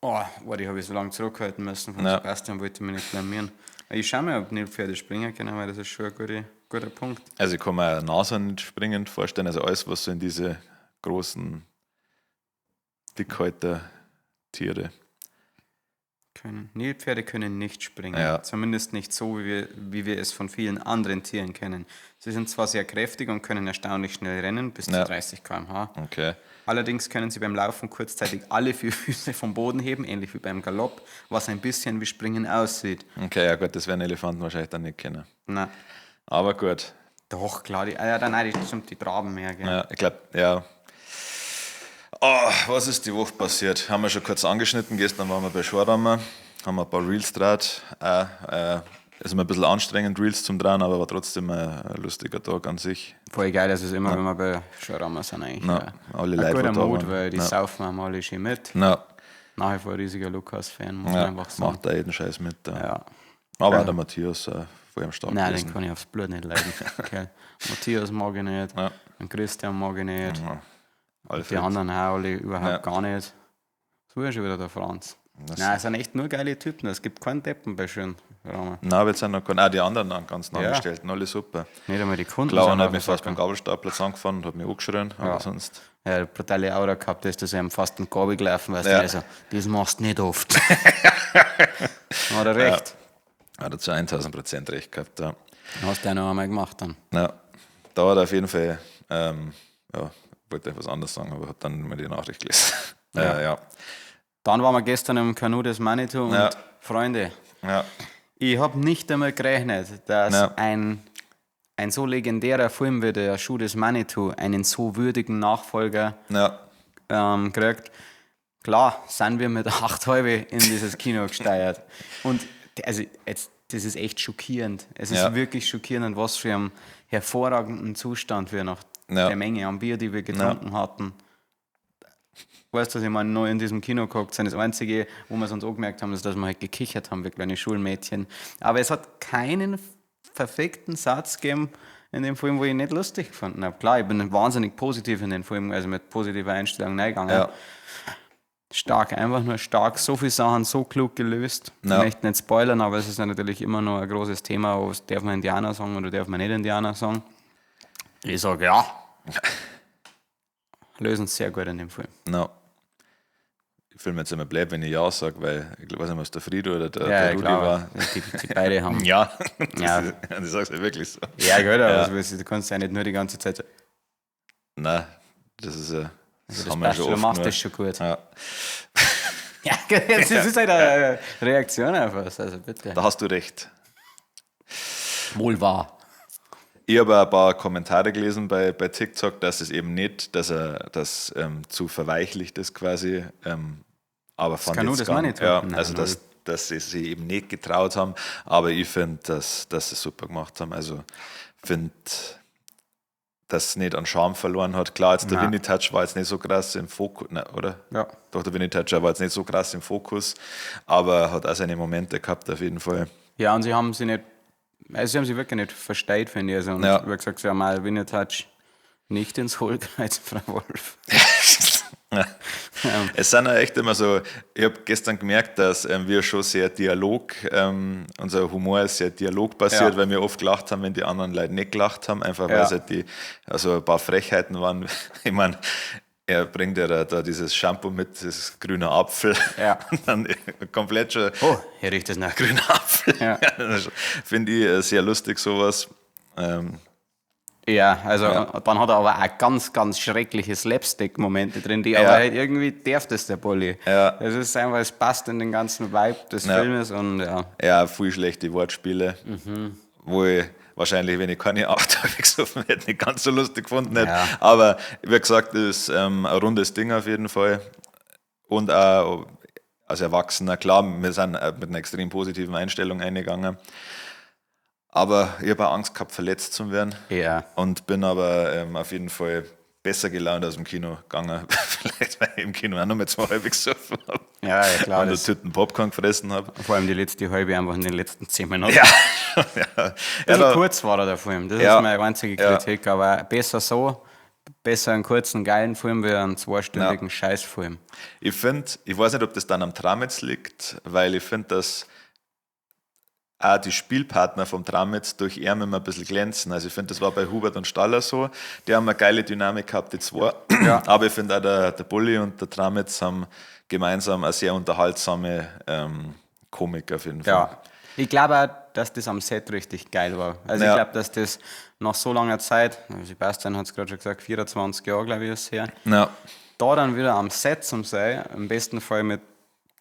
Oh, warte, ich habe so lange zurückhalten müssen. Von Ja. Sebastian wollte mich nicht blamieren. Ich schaue mal, ob Nilpferde springen können, weil das ist schon ein guter Punkt. Also ich kann mir NASA nicht springend vorstellen, also alles, was so in diese großen Dickhäuter-Tiere. Nilpferde können nicht springen. Ja. Zumindest nicht so, wie wir es von vielen anderen Tieren kennen. Sie sind zwar sehr kräftig und können erstaunlich schnell rennen, bis zu Ja. 30 km/h. Okay. Allerdings können sie beim Laufen kurzzeitig alle 4 Füße vom Boden heben, ähnlich wie beim Galopp, was ein bisschen wie Springen aussieht. Okay, ja gut, das werden Elefanten wahrscheinlich dann nicht kennen. Na, Aber gut. doch, klar, nein, die stimmt, die traben mehr, gell? Ja, ich glaube, ja. Oh, was ist die Woche passiert? Haben wir schon kurz angeschnitten. Gestern waren wir bei Schwarrammer, haben wir ein paar Reels gedreht. Ist immer ein bisschen anstrengend, Reels zum Drehen, aber war trotzdem ein lustiger Tag an sich. Voll geil, das ist immer, wenn wir bei Schorama sind, eigentlich. Ja, alle ein Leute, guter die da Mut, waren. weil die Ja. saufen haben alle schön mit. Ja, Nach wie vor ein riesiger Lukas-Fan, muss man ja einfach sagen. macht da jeden Scheiß mit. Ja. Ja. Aber auch der Matthias vor ihm stark Nein, gewesen. den kann ich aufs Blut nicht leiden. Okay. Matthias mag ich nicht, Ja. den Christian mag ich nicht, Ja. die Alfred. anderen auch alle überhaupt Ja. gar nicht. So ist schon wieder der Franz. Das- Nein, es sind echt nur geile Typen, es gibt keinen Deppen bei Schönrahmen. Nein, wir sind noch keine. Die anderen ganz Ja. Angestellten, alle super. Nicht einmal die Kunden. Klauern sind hat mich einfach fast beim Gabelstapelplatz angefahren und hat mich angeschrien, aber sonst. Ja, eine brutale Aura gehabt, da ist das einem fast ein Gabel gelaufen, weißt Ja. du, also, das machst du nicht oft. Hat er recht. Hat er zu 1000% recht gehabt. Ja. Hast du ja noch einmal gemacht dann. Ja, da hat er auf jeden Fall, wollte etwas anderes sagen, aber hat dann mal die Nachricht gelesen. Ja. Dann waren wir gestern im Kanu des Manitou und Ja. Freunde, Ja. ich habe nicht einmal gerechnet, dass Ja. ein so legendärer Film wie der Schuh des Manitou einen so würdigen Nachfolger Ja. kriegt. Klar, sind wir mit 8,5 in dieses Kino gesteuert. Und also jetzt, das ist echt schockierend. Es ist Ja. wirklich schockierend, was für einen hervorragenden Zustand wir nach Ja. der Menge an Bier, die wir getrunken hatten. Weißt du, was ich meine, neu in diesem Kino geguckt sind. Das Einzige, wo wir es uns angemerkt haben, ist, dass wir halt gekichert haben wie kleine Schulmädchen. Aber es hat keinen perfekten Satz gegeben in dem Film, wo ich nicht lustig gefunden habe. Klar, ich bin wahnsinnig positiv in den Film, also mit positiver Einstellung reingegangen. Ja. Stark, einfach nur stark. So viele Sachen so klug gelöst. Ja. Ich möchte nicht spoilern, aber es ist ja natürlich immer noch ein großes Thema. Was darf man Indianer sagen oder darf man nicht Indianer sagen? Ich sage ja. Lösen es sehr gut in dem Film. No. Ich fühle mich jetzt immer blöd, wenn ich Ja sage, weil ich weiß nicht, was der Frido oder der Rudi klar. war. Die beide haben. Ja, Ja. ich sage es ja wirklich so. Ja, gut, aber du kannst ja nicht nur die ganze Zeit. Nein, das ist ja. Das Das haben wir passt schon schon, du oft machst nur. das schon gut. Ja. Ja, das ist halt eine Reaktion auf was, also bitte. Da hast du recht. Wohl wahr. Ich habe ein paar Kommentare gelesen bei TikTok, dass es eben nicht, dass er das zu verweichlicht ist quasi. Aber fand Kanu jetzt des gar- Manitou? Ja, Nein, also null. dass sie sich eben nicht getraut haben. Aber ich finde, dass sie es super gemacht haben. Also finde, dass es nicht an Charme verloren hat. Klar, jetzt der Nein. Winnie-Touch war jetzt nicht so krass im Fokus, oder? Ja. Doch, der Winnie-Touch war jetzt nicht so krass im Fokus, aber hat auch seine Momente gehabt auf jeden Fall. Ja, und sie haben sie wirklich nicht versteht, finde ich. Also, und Ja. wie gesagt, sie haben mal Winnie-Touch nicht ins Hohlkreuz, Frau Wolf. Es sind ja echt immer so, ich habe gestern gemerkt, dass wir schon sehr unser Humor ist sehr dialogbasiert, Ja. weil wir oft gelacht haben, wenn die anderen Leute nicht gelacht haben, einfach weil Ja. es halt also ein paar Frechheiten waren. Ich meine, er bringt ja da dieses Shampoo mit, das grüne Apfel. Ja. Und dann komplett schon Oh, hier riecht es nach grün. grüner Apfel. Ja. Finde ich sehr lustig, sowas. Ja, also dann hat er aber auch ganz, ganz schreckliche Slapstick-Momente drin, die aber halt irgendwie darf das der Bulli. Ja. Das ist einfach, es passt in den ganzen Vibe des Filmes und ja. Ja, viel schlechte Wortspiele, wo ich wahrscheinlich, wenn ich keine 8 habe gesoffen hätte, nicht ganz so lustig gefunden hätte. Ja. Aber wie gesagt, das ist ein rundes Ding auf jeden Fall. Und auch als Erwachsener, klar, wir sind mit einer extrem positiven Einstellung eingegangen. Aber ich habe auch Angst gehabt, verletzt zu werden. Ja. Und bin aber auf jeden Fall besser gelaunt aus dem Kino gegangen. Vielleicht, weil ich im Kino auch noch mal 2 halbe gesoffen habe. Ja, klar. Und eine Tüten Popcorn gefressen habe. Vor allem die letzte halbe einfach in den letzten 10 Minuten. Ja. Ein bisschen kurz war der Film, das Ja. ist meine einzige Kritik, aber besser so, besser einen kurzen, geilen Film wie einen 2-stündigen Scheißfilm. Ich weiß nicht, ob das dann am Tramitz liegt, weil ich finde, dass auch die Spielpartner vom Tramitz durch ihn immer ein bisschen glänzen. Also ich finde, das war bei Hubert und Staller so. Die haben eine geile Dynamik gehabt, die zwei. Ja. Aber ich finde auch der Bulli und der Tramitz haben gemeinsam eine sehr unterhaltsame Komik auf jeden Fall. Ja. Ich glaube auch, dass das am Set richtig geil war. Also Ja. ich glaube, dass das nach so langer Zeit, Sebastian hat es gerade schon gesagt, 24 Jahre, glaube ich, ist es her, Ja. da dann wieder am Set zu sein, im besten Fall mit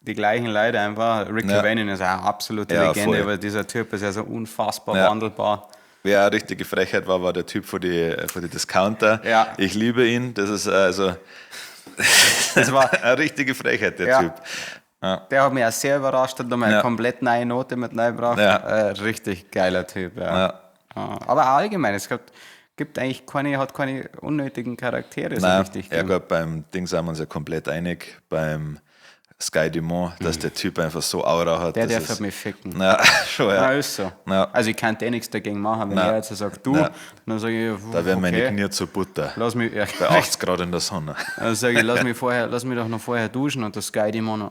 die gleichen Leute einfach. Rick Ja. Cavanian ist auch eine absolute Ja, Legende, voll. aber dieser Typ ist ja so unfassbar Ja. wandelbar. Wer eine richtige Frechheit war der Typ für die Discounter. Ja. Ich liebe ihn. Das ist also Das war, eine richtige Frechheit, der Ja. Typ. der hat mich auch sehr überrascht, hat da mal eine Ja. komplett neue Note mit reingebracht. Ja. Richtig geiler Typ, ja. Ja. Aber auch allgemein, es gibt eigentlich hat keine unnötigen Charaktere so Nein, richtig. ja gut, beim Ding sind wir uns ja komplett einig, beim Sky Dumont, dass der Typ einfach so Aura hat. Der das darf ist, mich ficken. Na, schon, Ja, ja. ist so. Ja. Also ich kann nichts dagegen machen, wenn Nein. er jetzt sagt, du, Nein. dann sage ich, Da wären meine okay, Knie zur Butter. lass mich, ja, Bei 80 Grad in der Sonne. dann sage ich, lass mich doch noch vorher duschen und das Sky Demon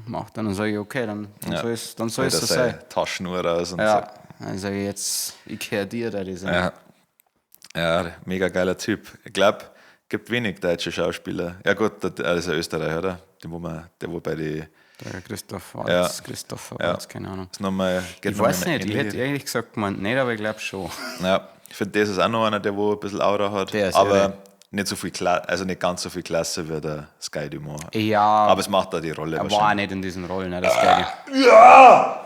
macht. Dann sage ich, okay, dann Ja. soll es so Holt er sein. seine Taschenuhr raus und Ja, sagt, dann sage ich jetzt, ich kehre dir da diese. ja. Ja, mega geiler Typ. Ich glaube, gibt wenig deutsche Schauspieler. Ja gut, der ist ja Österreicher, oder? Der wo bei die Der Christoph Ja. Waltz, keine Ahnung. ist nochmal, geht Ich noch weiß mal nicht, ich ähnlich. hätte ehrlich gesagt gemeint, nicht, aber ich glaube schon. Ja, ich finde, das ist auch noch einer, der wo ein bisschen Aura hat, Der ist aber irre. nicht so viel also nicht ganz so viel Klasse wie der Sky Dumont. Ja, Aber es macht da die Rolle er war auch wahrscheinlich. nicht in diesen Rollen, ne, das Geile. Ja!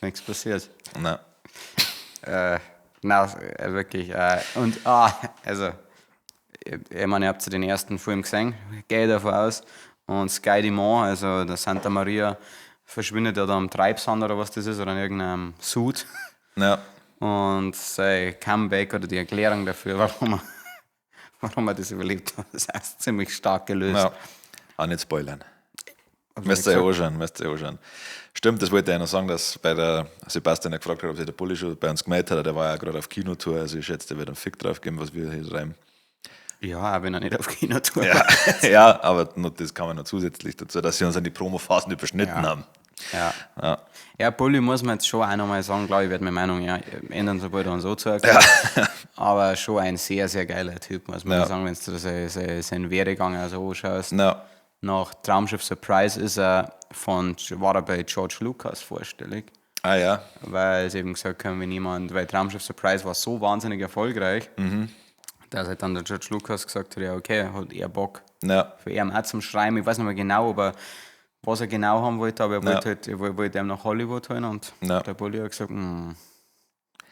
Nichts passiert. Nein. Nein, wirklich. Also, ich meine, ihr habt ja den ersten Film gesehen, gehe ich davon aus. Und Sky Dumont, also der Santa Maria, verschwindet ja da am Treibsand oder was das ist, oder in irgendeinem Suit. Ja. Und sein Comeback oder die Erklärung dafür, warum er das überlebt hat, das heißt ziemlich stark gelöst. Ja. Auch nicht spoilern. Müsst ihr anschauen. Stimmt, das wollte ich noch sagen, dass bei der Sebastian gefragt hat, ob sich der Bulli schon bei uns gemeldet hat. Der war ja gerade auf Kinotour, also ich schätze, der wird einen Fick drauf geben, was wir hier schreiben. Ja, ich bin noch nicht auf Kinotour. Ja, ja, aber nur das kann man noch zusätzlich dazu, dass sie uns an die Promophasen überschnitten haben. Ja. Ja, Bulli muss man jetzt schon auch nochmal sagen, glaube ich, werde meine Meinung ändern, sobald er uns so zu erklären. Aber schon ein sehr, sehr geiler Typ, muss man sagen, wenn du seinen Werdegang also anschaust. Ja. Nach Traumschiff Surprise war er bei George Lucas vorstellig, Ah ja. weil sie eben gesagt haben, weil Traumschiff Surprise war so wahnsinnig erfolgreich, dass halt dann der George Lucas gesagt hat, ja okay, hat er Bock Ja. für ihn auch zum Schreiben. Ich weiß nicht mehr genau, was er genau haben wollte, aber er wollte ihm nach Hollywood holen und Ja. der Bulli hat gesagt,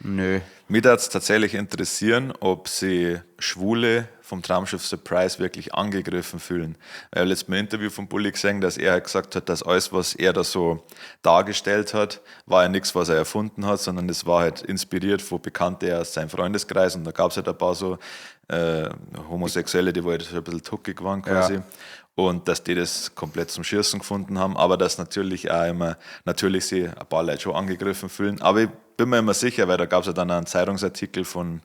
nö. Mich würde es tatsächlich interessieren, ob sie Schwule vom Traumschiff Surprise wirklich angegriffen fühlen. Ich habe letztes Mal ein Interview von Bulli gesehen, dass er halt gesagt hat, dass alles, was er da so dargestellt hat, war ja nichts, was er erfunden hat, sondern es war halt inspiriert von Bekannten aus seinem Freundeskreis und da gab es halt ein paar so Homosexuelle, die halt ein bisschen tuckig waren quasi. Ja. Und dass die das komplett zum Schießen gefunden haben, aber dass natürlich auch immer, natürlich sie ein paar Leute schon angegriffen fühlen. Aber ich bin mir immer sicher, weil da gab es ja dann einen Zeitungsartikel von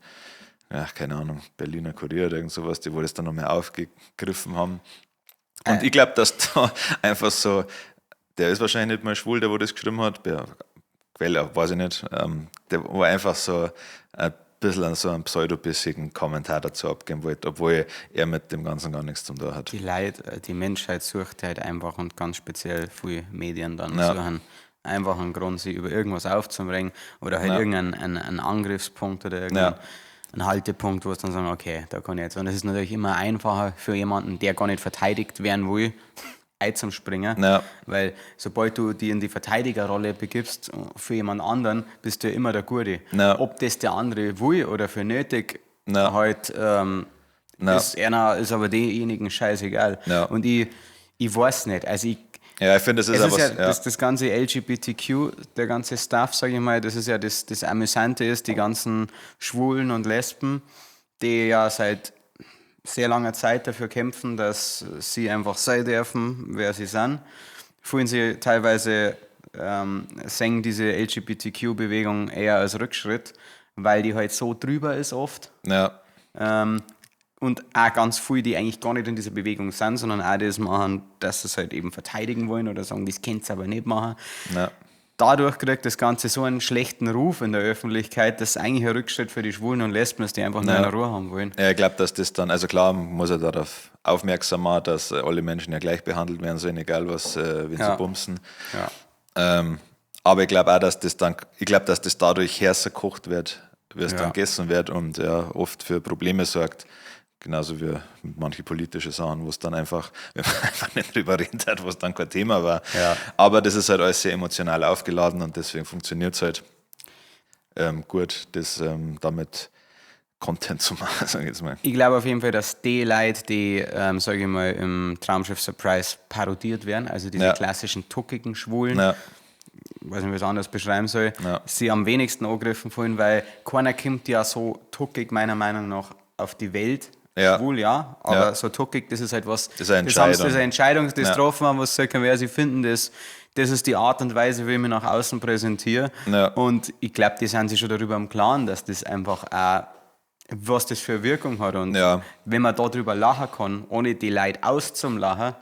keine Ahnung, Berliner Kurier oder irgend sowas, die wo das dann noch mehr aufgegriffen haben. Und ich glaube, dass da einfach so, der ist wahrscheinlich nicht mal schwul, der wo das geschrieben hat, Quelle, weiß ich nicht, der war einfach so ein bisschen so einen pseudobissigen Kommentar dazu abgeben wollte, obwohl er mit dem Ganzen gar nichts zu tun hat. Die Menschheit sucht halt einfach und ganz speziell viele Medien dann Ja. suchen einfach einen Grund, sich über irgendwas aufzubringen oder halt irgendeinen Angriffspunkt oder irgendeinen Haltepunkt, wo es dann sagen, okay, da kann ich jetzt. Und es ist natürlich immer einfacher für jemanden, der gar nicht verteidigt werden will, einzuspringen, weil sobald du dich in die Verteidigerrolle begibst für jemand anderen, bist du ja immer der Gute. Ob das der andere will oder für nötig, halt ist aber denjenigen scheißegal. Und ich weiß nicht, also ich finde, es ist aber das ganze LGBTQ, der ganze Stuff, sage ich mal, das ist ja das Amüsante ist, die ganzen Schwulen und Lesben, die ja seit sehr langer Zeit dafür kämpfen, dass sie einfach sein dürfen, wer sie sind. Fühlen sie teilweise sehen diese LGBTQ-Bewegung eher als Rückschritt, weil die halt so drüber ist oft. Und auch ganz viele, die eigentlich gar nicht in dieser Bewegung sind, sondern auch das machen, dass sie es halt eben verteidigen wollen oder sagen, das könnt ihr aber nicht machen. Dadurch kriegt das Ganze so einen schlechten Ruf in der Öffentlichkeit, dass es eigentlich ein Rückschritt für die Schwulen und Lesben ist, die einfach nur in Ruhe haben wollen. Ja, ich glaube, dass das dann, also klar, man muss ja darauf aufmerksam machen, dass alle Menschen ja gleich behandelt werden sollen, egal was, wenn sie bumsen. Aber ich glaube auch, dass das dadurch härter gekocht wird, wie es dann gegessen wird und oft für Probleme sorgt. Genauso wie manche politische Sachen, wo es dann einfach, wenn man einfach nicht drüber redet, wo es dann kein Thema war. Aber das ist halt alles sehr emotional aufgeladen und deswegen funktioniert es halt gut, das damit Content zu machen, sage ich jetzt mal. Ich glaube auf jeden Fall, dass die Leute, die, sage ich mal, im Traumschiff Surprise parodiert werden, also diese klassischen tuckigen Schwulen, ich weiß nicht, wie ich es anders beschreiben soll, sie am wenigsten angegriffen fühlen, weil keiner kommt ja so tuckig, meiner Meinung nach, auf die Welt. Schwul, aber so tuckig, das ist halt was, das ist eine Entscheidung, das getroffen haben, was soll wer sie finden, das ist die Art und Weise, wie ich mich nach außen präsentiere. Und ich glaube, die sind sich schon darüber im Klaren, dass das einfach auch, was das für eine Wirkung hat. Und wenn man darüber lachen kann, ohne die Leute auszulachen,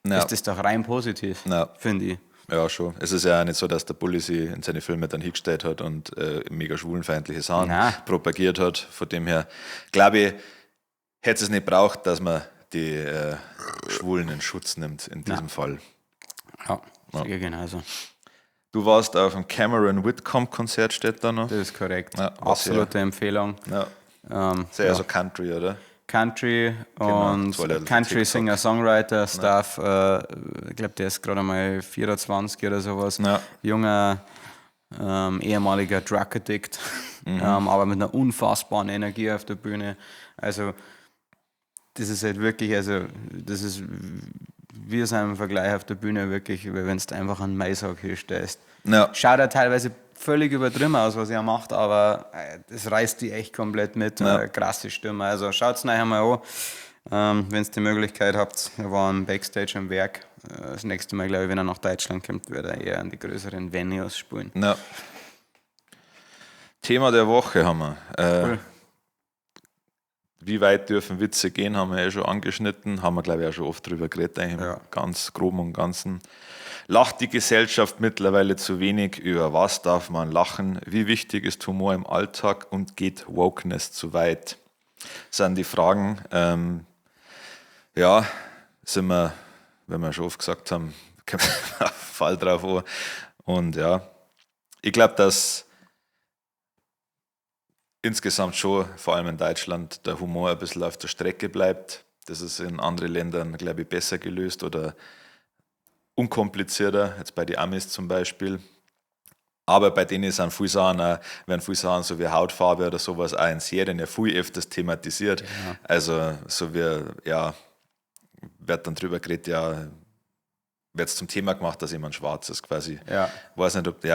ist das doch rein positiv, finde ich. Ja, schon. Es ist ja auch nicht so, dass der Bulli sich in seine Filme dann hingestellt hat und mega schwulenfeindliche Sachen propagiert hat. Von dem her, glaube ich, hätte es nicht braucht, dass man die Schwulen in Schutz nimmt in diesem Fall. Ja, sicher genauso. Du warst auf dem Cameron Whitcomb-Konzert, steht da noch? Das ist korrekt. Absolute Empfehlung. Sehr so Country, oder? Country und Country Singer, Songwriter, Stuff. Ich glaube, der ist gerade mal 24 oder sowas. Junger, ehemaliger Drug Addict, aber mit einer unfassbaren Energie auf der Bühne. Also, das ist halt wirklich, das ist wie so ein Vergleich auf der Bühne wirklich, wenn du einfach einen Maishack hinstellst. Schaut er teilweise völlig übertrieben aus, was er macht, aber das reißt die echt komplett mit. Krasse Stimme. Also schaut es nachher mal an, wenn ihr die Möglichkeit habt. Er war im Backstage am Werk. Das nächste Mal, glaube ich, wenn er nach Deutschland kommt, wird er eher an die größeren Venues spielen. Thema der Woche haben wir. Cool. Wie weit dürfen Witze gehen, haben wir schon angeschnitten, haben wir, glaube ich, auch schon oft drüber geredet, eigentlich im ganz Groben und Ganzen. Lacht die Gesellschaft mittlerweile zu wenig? Über was darf man lachen? Wie wichtig ist Humor im Alltag und geht Wokeness zu weit? Das sind die Fragen. Sind wir, wenn wir schon oft gesagt haben, kommen wir auf den Fall drauf an. Und ich glaube, dass insgesamt schon, vor allem in Deutschland, der Humor ein bisschen auf der Strecke bleibt. Das ist in anderen Ländern, glaube ich, besser gelöst oder unkomplizierter, jetzt bei den Amis zum Beispiel. Aber bei denen werden viele Sachen so wie Hautfarbe oder sowas auch in Serien ja viel öfters thematisiert. Also so wie, wird dann drüber geredet, wird es zum Thema gemacht, dass jemand schwarz ist quasi. Weiß nicht, ob,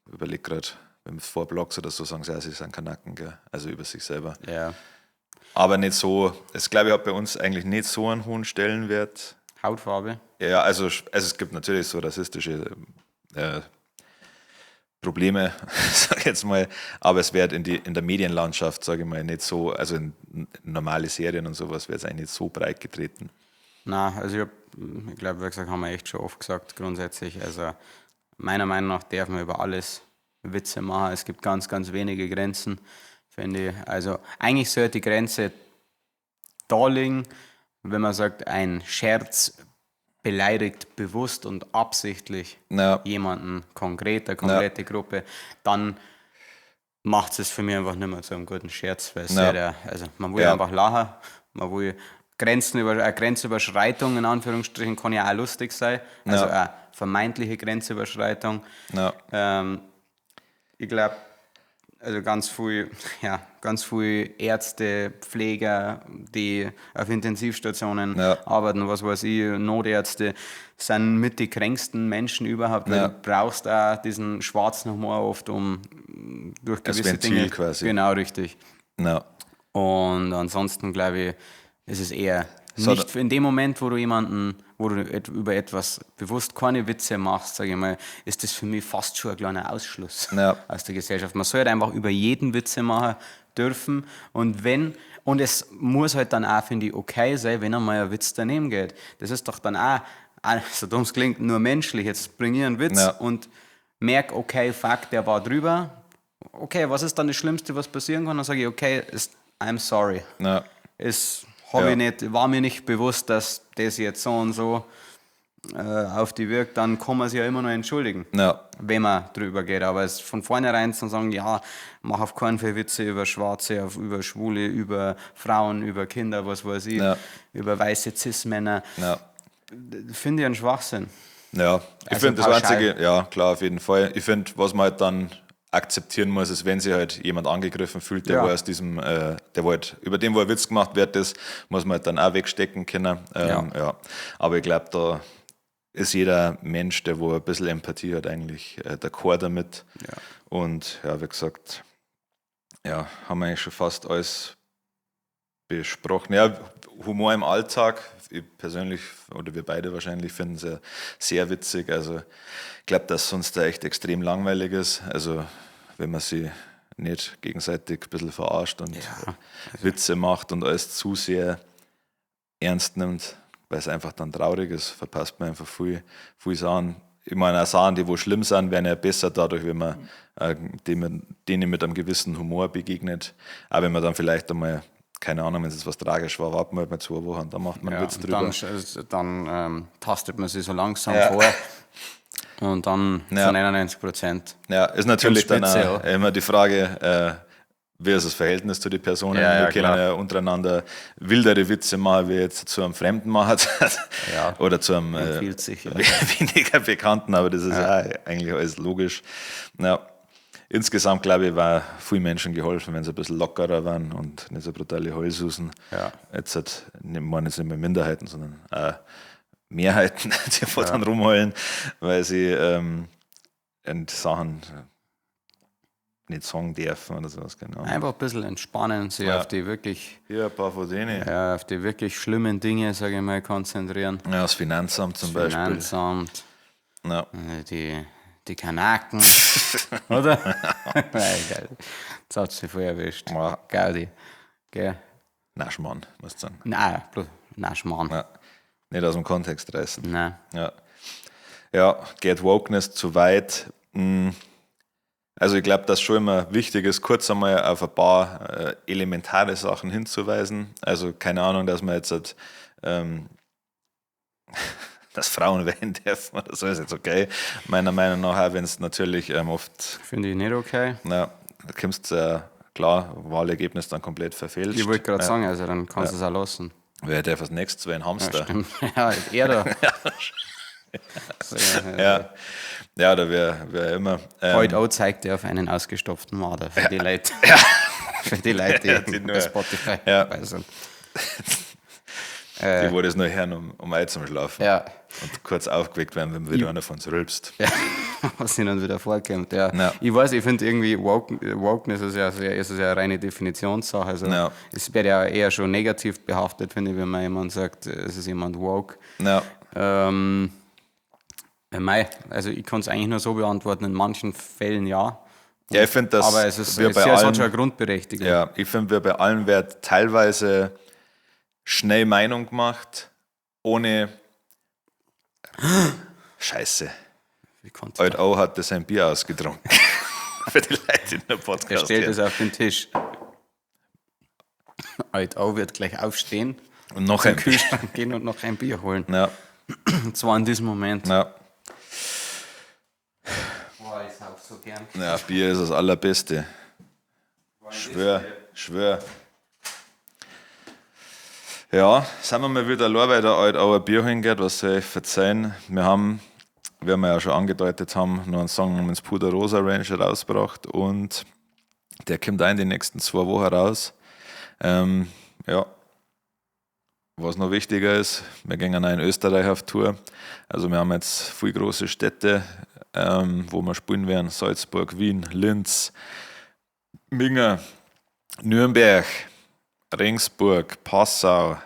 überleg gerade, wenn es vor Blogs oder so sagen, sie sind Kanaken, gell? Also über sich selber. Aber nicht so, es glaube ich hat bei uns eigentlich nicht so einen hohen Stellenwert. Hautfarbe? Ja, also es gibt natürlich so rassistische Probleme, sage ich jetzt mal, aber es wird in der Medienlandschaft, sage ich mal, nicht so, also in normale Serien und sowas wird es eigentlich nicht so breit getreten. Na, also ich glaube, wie gesagt, haben wir echt schon oft gesagt, grundsätzlich. Also meiner Meinung nach darf man über alles Witze machen. Es gibt ganz, ganz wenige Grenzen, finde ich. Also eigentlich sollte die Grenze da liegen, wenn man sagt, ein Scherz beleidigt bewusst und absichtlich Ja. jemanden konkret, eine komplette Gruppe, dann macht es für mich einfach nicht mehr zu einem guten Scherz. Weil es also man will Ja. einfach lachen, man will Grenzüberschreitung in Anführungsstrichen kann ja auch lustig sein, also eine vermeintliche Grenzüberschreitung. Ja. Ich glaube, also ganz viel Ärzte, Pfleger, die auf Intensivstationen arbeiten, was weiß ich, Notärzte, sind mit die kränksten Menschen überhaupt, weil du brauchst auch diesen schwarzen Humor oft, um durch Das gewisse Ventil Dinge... quasi. Genau, richtig. Ja. Und ansonsten glaube ich, ist es eher nicht in dem Moment, wo du über etwas bewusst keine Witze machst, sage ich mal, ist das für mich fast schon ein kleiner Ausschluss aus der Gesellschaft. Man sollte einfach über jeden Witze machen dürfen und es muss halt dann auch, finde ich, okay sein, wenn einmal ein Witz daneben geht. Das ist doch dann auch, so dumm es klingt, nur menschlich. Jetzt bringe ich einen Witz und merke, okay, fuck, der war drüber. Okay, was ist dann das Schlimmste, was passieren kann? Dann sage ich, okay, I'm sorry. Ja. War mir nicht bewusst, dass das jetzt so und so auf die wirkt, dann kann man sich ja immer noch entschuldigen, wenn man drüber geht. Aber es von vornherein zu sagen, ja, mach auf keinen Fall Witze über Schwarze, über Schwule, über Frauen, über Kinder, was weiß ich, über weiße Cis-Männer, finde ich einen Schwachsinn. Ja, ich Also finde das Einzige, ja klar, auf jeden Fall. Ich finde, was man halt dann akzeptieren muss, ist, wenn sich halt jemand angegriffen fühlt, der wo aus diesem, der wo halt, über den, wo ein Witz gemacht wird, das muss man halt dann auch wegstecken können. Aber ich glaube, da ist jeder Mensch, der wo ein bisschen Empathie hat, eigentlich d'accord damit. Ja. Und ja, wie gesagt, ja, haben wir eigentlich schon fast alles besprochen. Ja, Humor im Alltag, ich persönlich, oder wir beide wahrscheinlich, finden es ja sehr witzig. Also ich glaube, dass sonst da echt extrem langweilig ist. Also wenn man sich nicht gegenseitig ein bisschen verarscht und Witze macht und alles zu sehr ernst nimmt, weil es einfach dann traurig ist, verpasst man einfach viel Sachen. Ich meine, auch Sachen, die wo schlimm sind, werden ja besser dadurch, wenn man denen mit einem gewissen Humor begegnet. Aber wenn man dann vielleicht einmal, keine Ahnung, wenn es was tragisch war, warten wir halt mal 2 Wochen, dann macht man einen Witz drüber. Dann tastet man sich so langsam vor und dann zu 99%. Ja, ist natürlich dann auch immer die Frage, wie ist das Verhältnis zu den Personen? Wir können ja untereinander wildere Witze machen, wie jetzt zu einem Fremden macht oder zu einem weniger Bekannten, aber das ist ja eigentlich alles logisch. Ja. Insgesamt, glaube ich, war vielen Menschen geholfen, wenn sie ein bisschen lockerer waren und nicht so brutale Heulsusen. Ja. Jetzt waren jetzt nicht mehr Minderheiten, sondern auch Mehrheiten, die dann rumheulen, weil sie in Sachen nicht sagen dürfen oder sowas. Genau. Einfach ein bisschen entspannen, sich auf die wirklich ein paar von denen. Auf die wirklich schlimmen Dinge, sage ich mal, konzentrieren. Ja, das Finanzamt zum Beispiel. Finanzamt, die Kanaken, oder? Geil. Das hat sich voll erwischt. Ja. Gaudi. Gell? Naschmann, musst du sagen. Nein, Naschmann. Ja. Nicht aus dem Kontext reißen. Nein. Ja, geht Wokeness zu weit. Also ich glaube, dass schon immer wichtig ist, kurz einmal auf ein paar elementare Sachen hinzuweisen. Also keine Ahnung, dass man jetzt dass Frauen wählen dürfen oder so, ist jetzt okay. Meiner Meinung nach auch, wenn es natürlich oft... Finde ich nicht okay. Ja, da kommst du klar, Wahlergebnis dann komplett verfälscht. Ich wollte gerade sagen, also dann kannst du es auch lassen. Wer darf als nächstes ein Hamster? Ja, stimmt. Ja, er da. Ja, da wäre immer... Heute auch zeigt er auf einen ausgestopften Marder für die Leute. Für die Leute, die bei Spotify dabei sind. Die wurde es nur hören, um einzuschlafen. Ja. Und kurz aufgeweckt werden, wenn wieder einer von uns rülpst. Ja, was ihnen wieder vorkommt. Ja. Ich weiß, ich finde irgendwie, Wokeness ist ja eine reine Definitionssache. Also es wird ja eher schon negativ behaftet, finde ich, wenn man jemand sagt, es ist jemand woke. Ja. Ja, mei, also ich kann es eigentlich nur so beantworten, in manchen Fällen ja. Ja, ich finde, dass Aber es ist wir es bei hat allen, schon eine Grundberechtigung. ja, ich finde, wir bei allen wird teilweise schnell Meinung gemacht, ohne Scheiße. Wie konnte Alt O hat das sein Bier ausgetrunken. Für die Leute in der Podcast. Er stellt es hören. auf den Tisch. Alt O wird gleich aufstehen, Und noch zum ein Bier. Kühlschrank gehen und noch ein Bier holen. Ja, Und zwar in diesem Moment. ja. Boah, ich sauf so gern. Ja, Bier ist das Allerbeste. Schwör. Ja, sind wir mal wieder allein, weil der Alt auch ein Bier hingeht, was soll ich verzeihen. Wir haben, wie wir ja schon angedeutet haben, noch einen Song namens Puder Rosa Range rausgebracht und der kommt auch in den nächsten 2 Wochen raus. Ja, was noch wichtiger ist, wir gehen auch in Österreich auf Tour. Also wir haben jetzt viele große Städte, wo wir spielen werden. Salzburg, Wien, Linz, Minga, Nürnberg, Regensburg, Passau.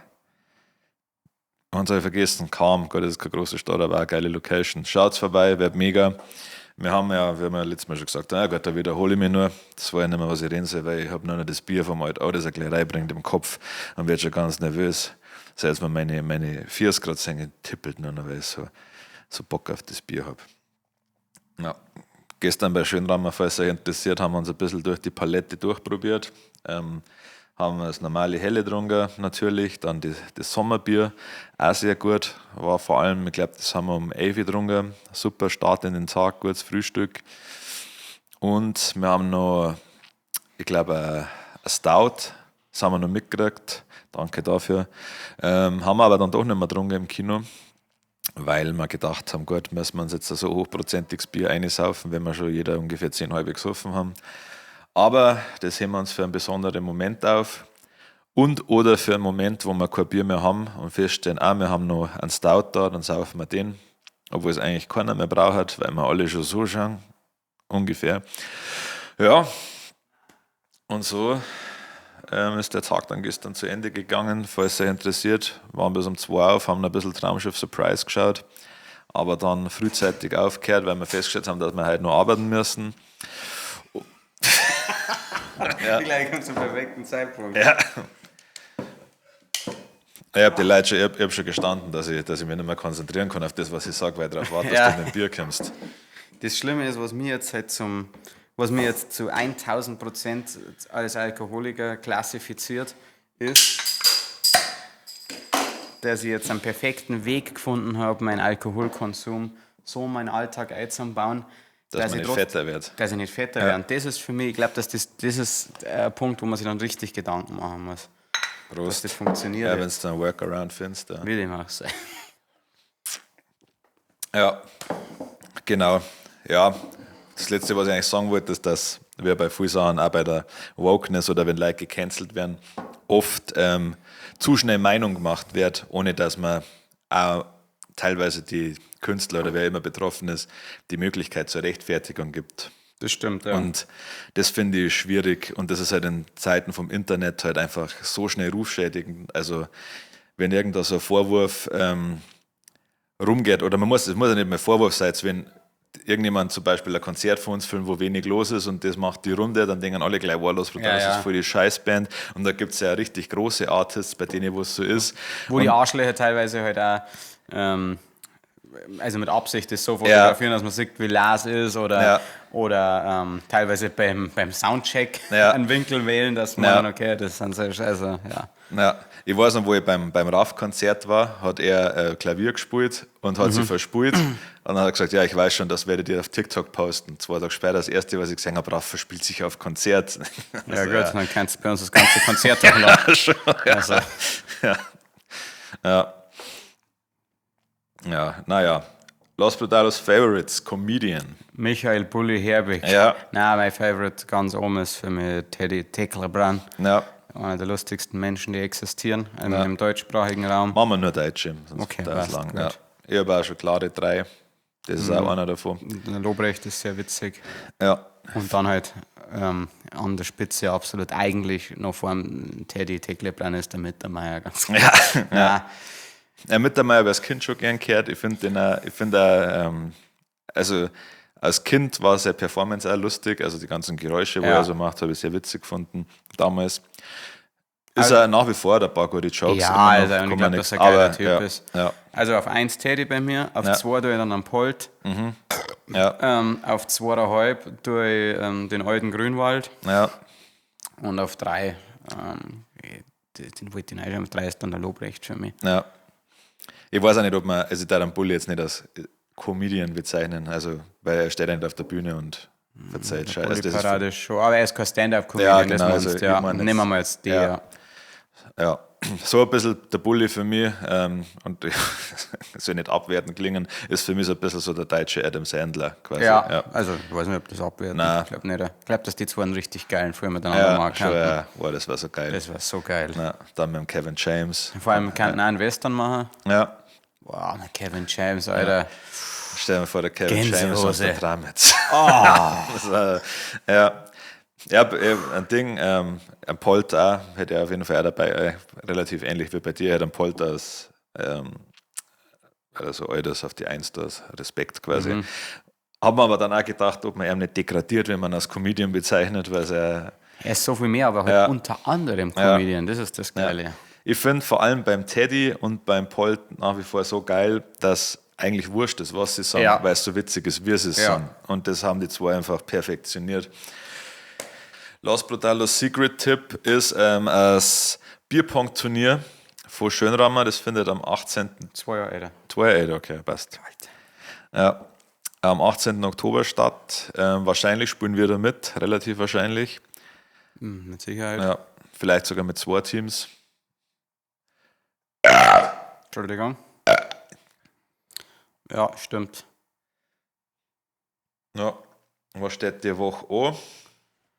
Und habe ich vergessen, Cham, Gott, das ist keine große Stadt, aber auch eine geile Location. Schaut's vorbei, wird mega. Wir haben ja letztes Mal schon gesagt, na gut, da wiederhole ich mich nur. Das war ja nicht mehr, was ich reden soll, weil ich habe nur noch das Bier vom Alt, das eine gleich reinbringt im Kopf und wird schon ganz nervös. Seit mir meine Fiers gerade singen, tippelt nur noch, weil ich so Bock auf das Bier habe. Ja. Gestern bei Schönrammer, falls euch interessiert, haben wir uns ein bisschen durch die Palette durchprobiert. Haben wir das normale Helle getrunken, natürlich, dann das Sommerbier, auch sehr gut. War vor allem, ich glaube, das haben wir um 11 Uhr getrunken. Super Start in den Tag, gutes Frühstück. Und wir haben noch, ich glaube, ein Stout, das haben wir noch mitgekriegt. Danke dafür. Haben wir aber dann doch nicht mehr getrunken im Kino, weil wir gedacht haben, gut, müssen wir uns jetzt so hochprozentiges Bier einsaufen, wenn wir schon jeder ungefähr 10 halbe gesoffen haben. Aber das heben wir uns für einen besonderen Moment auf und oder für einen Moment, wo wir kein Bier mehr haben und feststellen, wir haben noch einen Stout da, dann saufen wir den, obwohl es eigentlich keiner mehr braucht, weil wir alle schon so schauen, ungefähr. Ja, und so ist der Tag dann gestern zu Ende gegangen. Falls euch interessiert, waren bis um 2 auf, haben ein bisschen Traumschiff Surprise geschaut, aber dann frühzeitig aufgehört, weil wir festgestellt haben, dass wir heute noch arbeiten müssen. Ja. Gleich zum perfekten Zeitpunkt. Ja. Ich habe die Leute schon, ich hab schon gestanden, dass ich mich nicht mehr konzentrieren kann auf das, was ich sage, weil ich darauf warte, dass du mit dem Bier kommst. Das Schlimme ist, was mir jetzt zu 1000% als Alkoholiker klassifiziert, ist, dass ich jetzt einen perfekten Weg gefunden habe, meinen Alkoholkonsum so in meinen Alltag einzubauen, Dass man nicht fetter wird. Dass ich nicht fetter werde. Und das ist für mich, ich glaube, das ist ein Punkt, wo man sich dann richtig Gedanken machen muss. Prost. Dass das funktioniert. Ja, wenn du einen Workaround findest. Ja. Will ich auch sein. Ja, genau. Ja, das Letzte, was ich eigentlich sagen wollte, ist, dass wir bei vielen Sachen, auch bei der Wokeness oder wenn Leute gecancelt werden, oft zu schnell Meinung gemacht wird, ohne dass man auch teilweise die Künstler oder wer immer betroffen ist, die Möglichkeit zur Rechtfertigung gibt. Das stimmt, ja. Und das finde ich schwierig und das ist halt in Zeiten vom Internet halt einfach so schnell rufschädigend. Also wenn irgendda so ein Vorwurf rumgeht, oder es muss ja nicht mehr Vorwurf sein, wenn irgendjemand zum Beispiel ein Konzert von uns filmt, wo wenig los ist und das macht die Runde, dann denken alle gleich, wow, das ist voll die Scheißband. Und da gibt es ja richtig große Artists, bei denen wo es so ist. Wo die Arschlöcher teilweise halt auch also mit Absicht das so fotografieren, dass man sieht, wie las ist oder teilweise beim Soundcheck einen Winkel wählen, dass man, okay, das sind so, also, Ja, ich weiß noch, wo ich beim RAF-Konzert war, hat er Klavier gespielt und hat sich verspielt. Und dann hat er gesagt, ja, ich weiß schon, das werdet ihr auf TikTok posten. 2 Tage später, das erste, was ich gesehen habe, RAF verspielt sich auf Konzert. Ja also, gut, dann kannst du bei uns das ganze Konzert hochladen. Also. Ja, naja. Los Brutalos Favorites, Comedian. Michael Bulli Herbig. Ja. Nein, mein Favorite ganz oben ist für mich Teddy Tecklebrand. Ja. Einer der lustigsten Menschen, die existieren im deutschsprachigen Raum. Machen wir nur Deutsche, sonst okay, das lang. Ja. Ich habe auch schon klare 3. Das ist auch einer davon. Der Lobrecht ist sehr witzig. Ja. Und dann halt an der Spitze absolut eigentlich noch vor dem Teddy Tecklebrand ist der Mittermeier ganz klar. Ja, Mittermeier habe ich als Kind schon gern gehört. Ich finde, also als Kind war seine Performance auch lustig, also die ganzen Geräusche, wo Ja. er so macht, habe ich sehr witzig gefunden damals. Ist er nach wie vor der paar gute Jokes. Ja, immer noch, also ich kann man glaube, nix. dass er ein geiler Aber, Typ ja, ist. Ja, Also auf 1 Teddy bei mir, auf Ja. 2 tue ich dann einen Polt, ja, auf 2,5 tue ich den alten Grünwald ja. und auf 3, den wollte ich nicht, auf 3 ist dann der Lobrecht für mich. Ja. Ich weiß auch nicht, ob man, also ich darf den Bulli jetzt nicht als Comedian bezeichnen, also weil er steht nicht auf der Bühne und verzeiht Scheiße. Also das ist, Parade schon, aber er ist kein Stand-Up-Comedian, Ja, genau, das also meinst, ich ja. meine jetzt- Nehmen wir mal jetzt die, ja. ja. ja, so ein bisschen der Bulli für mich, und es soll nicht abwertend klingen, ist für mich so ein bisschen so der deutsche Adam Sandler quasi. Ja, also ich weiß nicht, ob das abwertet. Nein. Ich glaube nicht. Ich glaube, dass die zwei einen richtig geilen Film miteinander Ja, machen schon, könnten. ja. Wow, das war so geil. Das war so geil. Ja, dann mit dem Kevin James. Vor allem könnten auch einen Western machen. Ja, Wow, mit Kevin James, Alter. stell dir vor, der Kevin James und Gänsehose. der Tramitz. Oh. Das war, ja. Ja, ein Ding, ein Polter hätte er auf jeden Fall auch dabei, relativ ähnlich wie bei dir, hätte ein Polter als, also alles auf die Eins, das Respekt quasi. Haben wir aber dann auch gedacht, ob man ihn nicht degradiert, wenn man als Comedian bezeichnet, weil er Er ist so viel mehr, aber halt Ja. unter anderem Comedian. Das ist das Geile. Ich finde vor allem beim Teddy und beim Polt nach wie vor so geil, dass eigentlich wurscht ist, was sie sagen, Ja. weil es so witzig ist, wie sie es Ja. sagen. Und das haben die zwei einfach perfektioniert. Los Brutalos Secret-Tipp ist das Bierpong-Turnier von Schönrammer. Das findet am 18. 2 Jahre älter. 2, okay, passt. Ja, am 18. Oktober statt. Wahrscheinlich spielen wir da mit, relativ wahrscheinlich. Mit Sicherheit. Ja, vielleicht sogar mit 2 Teams. Entschuldigung. Ja, stimmt. Ja, was steht die Woche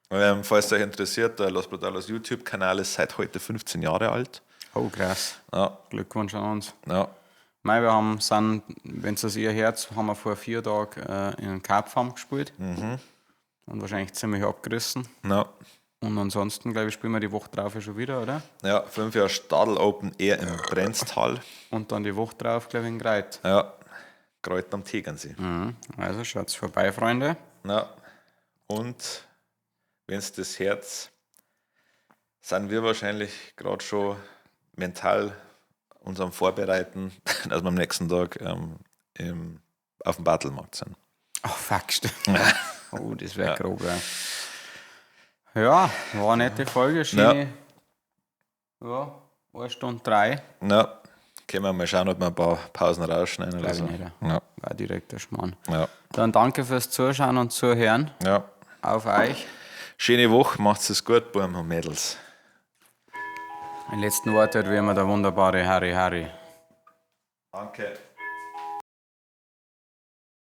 an? Falls euch interessiert, der Los Brutalos YouTube-Kanal ist seit heute 15 Jahre alt. Oh, krass. Ja, Glückwunsch an uns. ja, Mei, wir sind, wenn es das ihr hört, haben wir vor 4 Tagen in einem Cup-Farm gespielt. Und wahrscheinlich ziemlich abgerissen. ja. Und ansonsten, glaube ich, spielen wir die Woche drauf ja schon wieder, oder? Ja, 5 Jahre Stadl Open eher im Brenztal. Und dann die Woche drauf, glaube ich, in Greit. Ja, Kreuz am Tegernsee. Also schaut's vorbei, Freunde. Ja, und wenn es das Herz, sind wir wahrscheinlich gerade schon mental uns am Vorbereiten, dass wir am nächsten Tag auf dem Battlemarkt sind. Oh, fuck, stimmt. Oh, das wäre grob, ja. Ja, war eine nette Folge, schöne. Ja, 1 Stunde 3. Ja, können wir mal schauen, ob wir ein paar Pausen rausschneiden oder Glaube so. ich nicht. Ja, War direkt der Schmarrn. ja, Dann danke fürs Zuschauen und Zuhören. ja. Auf euch. Schöne Woche, macht's es gut, Buben und Mädels. Im letzten Wort hat wie immer der wunderbare Harry. Danke.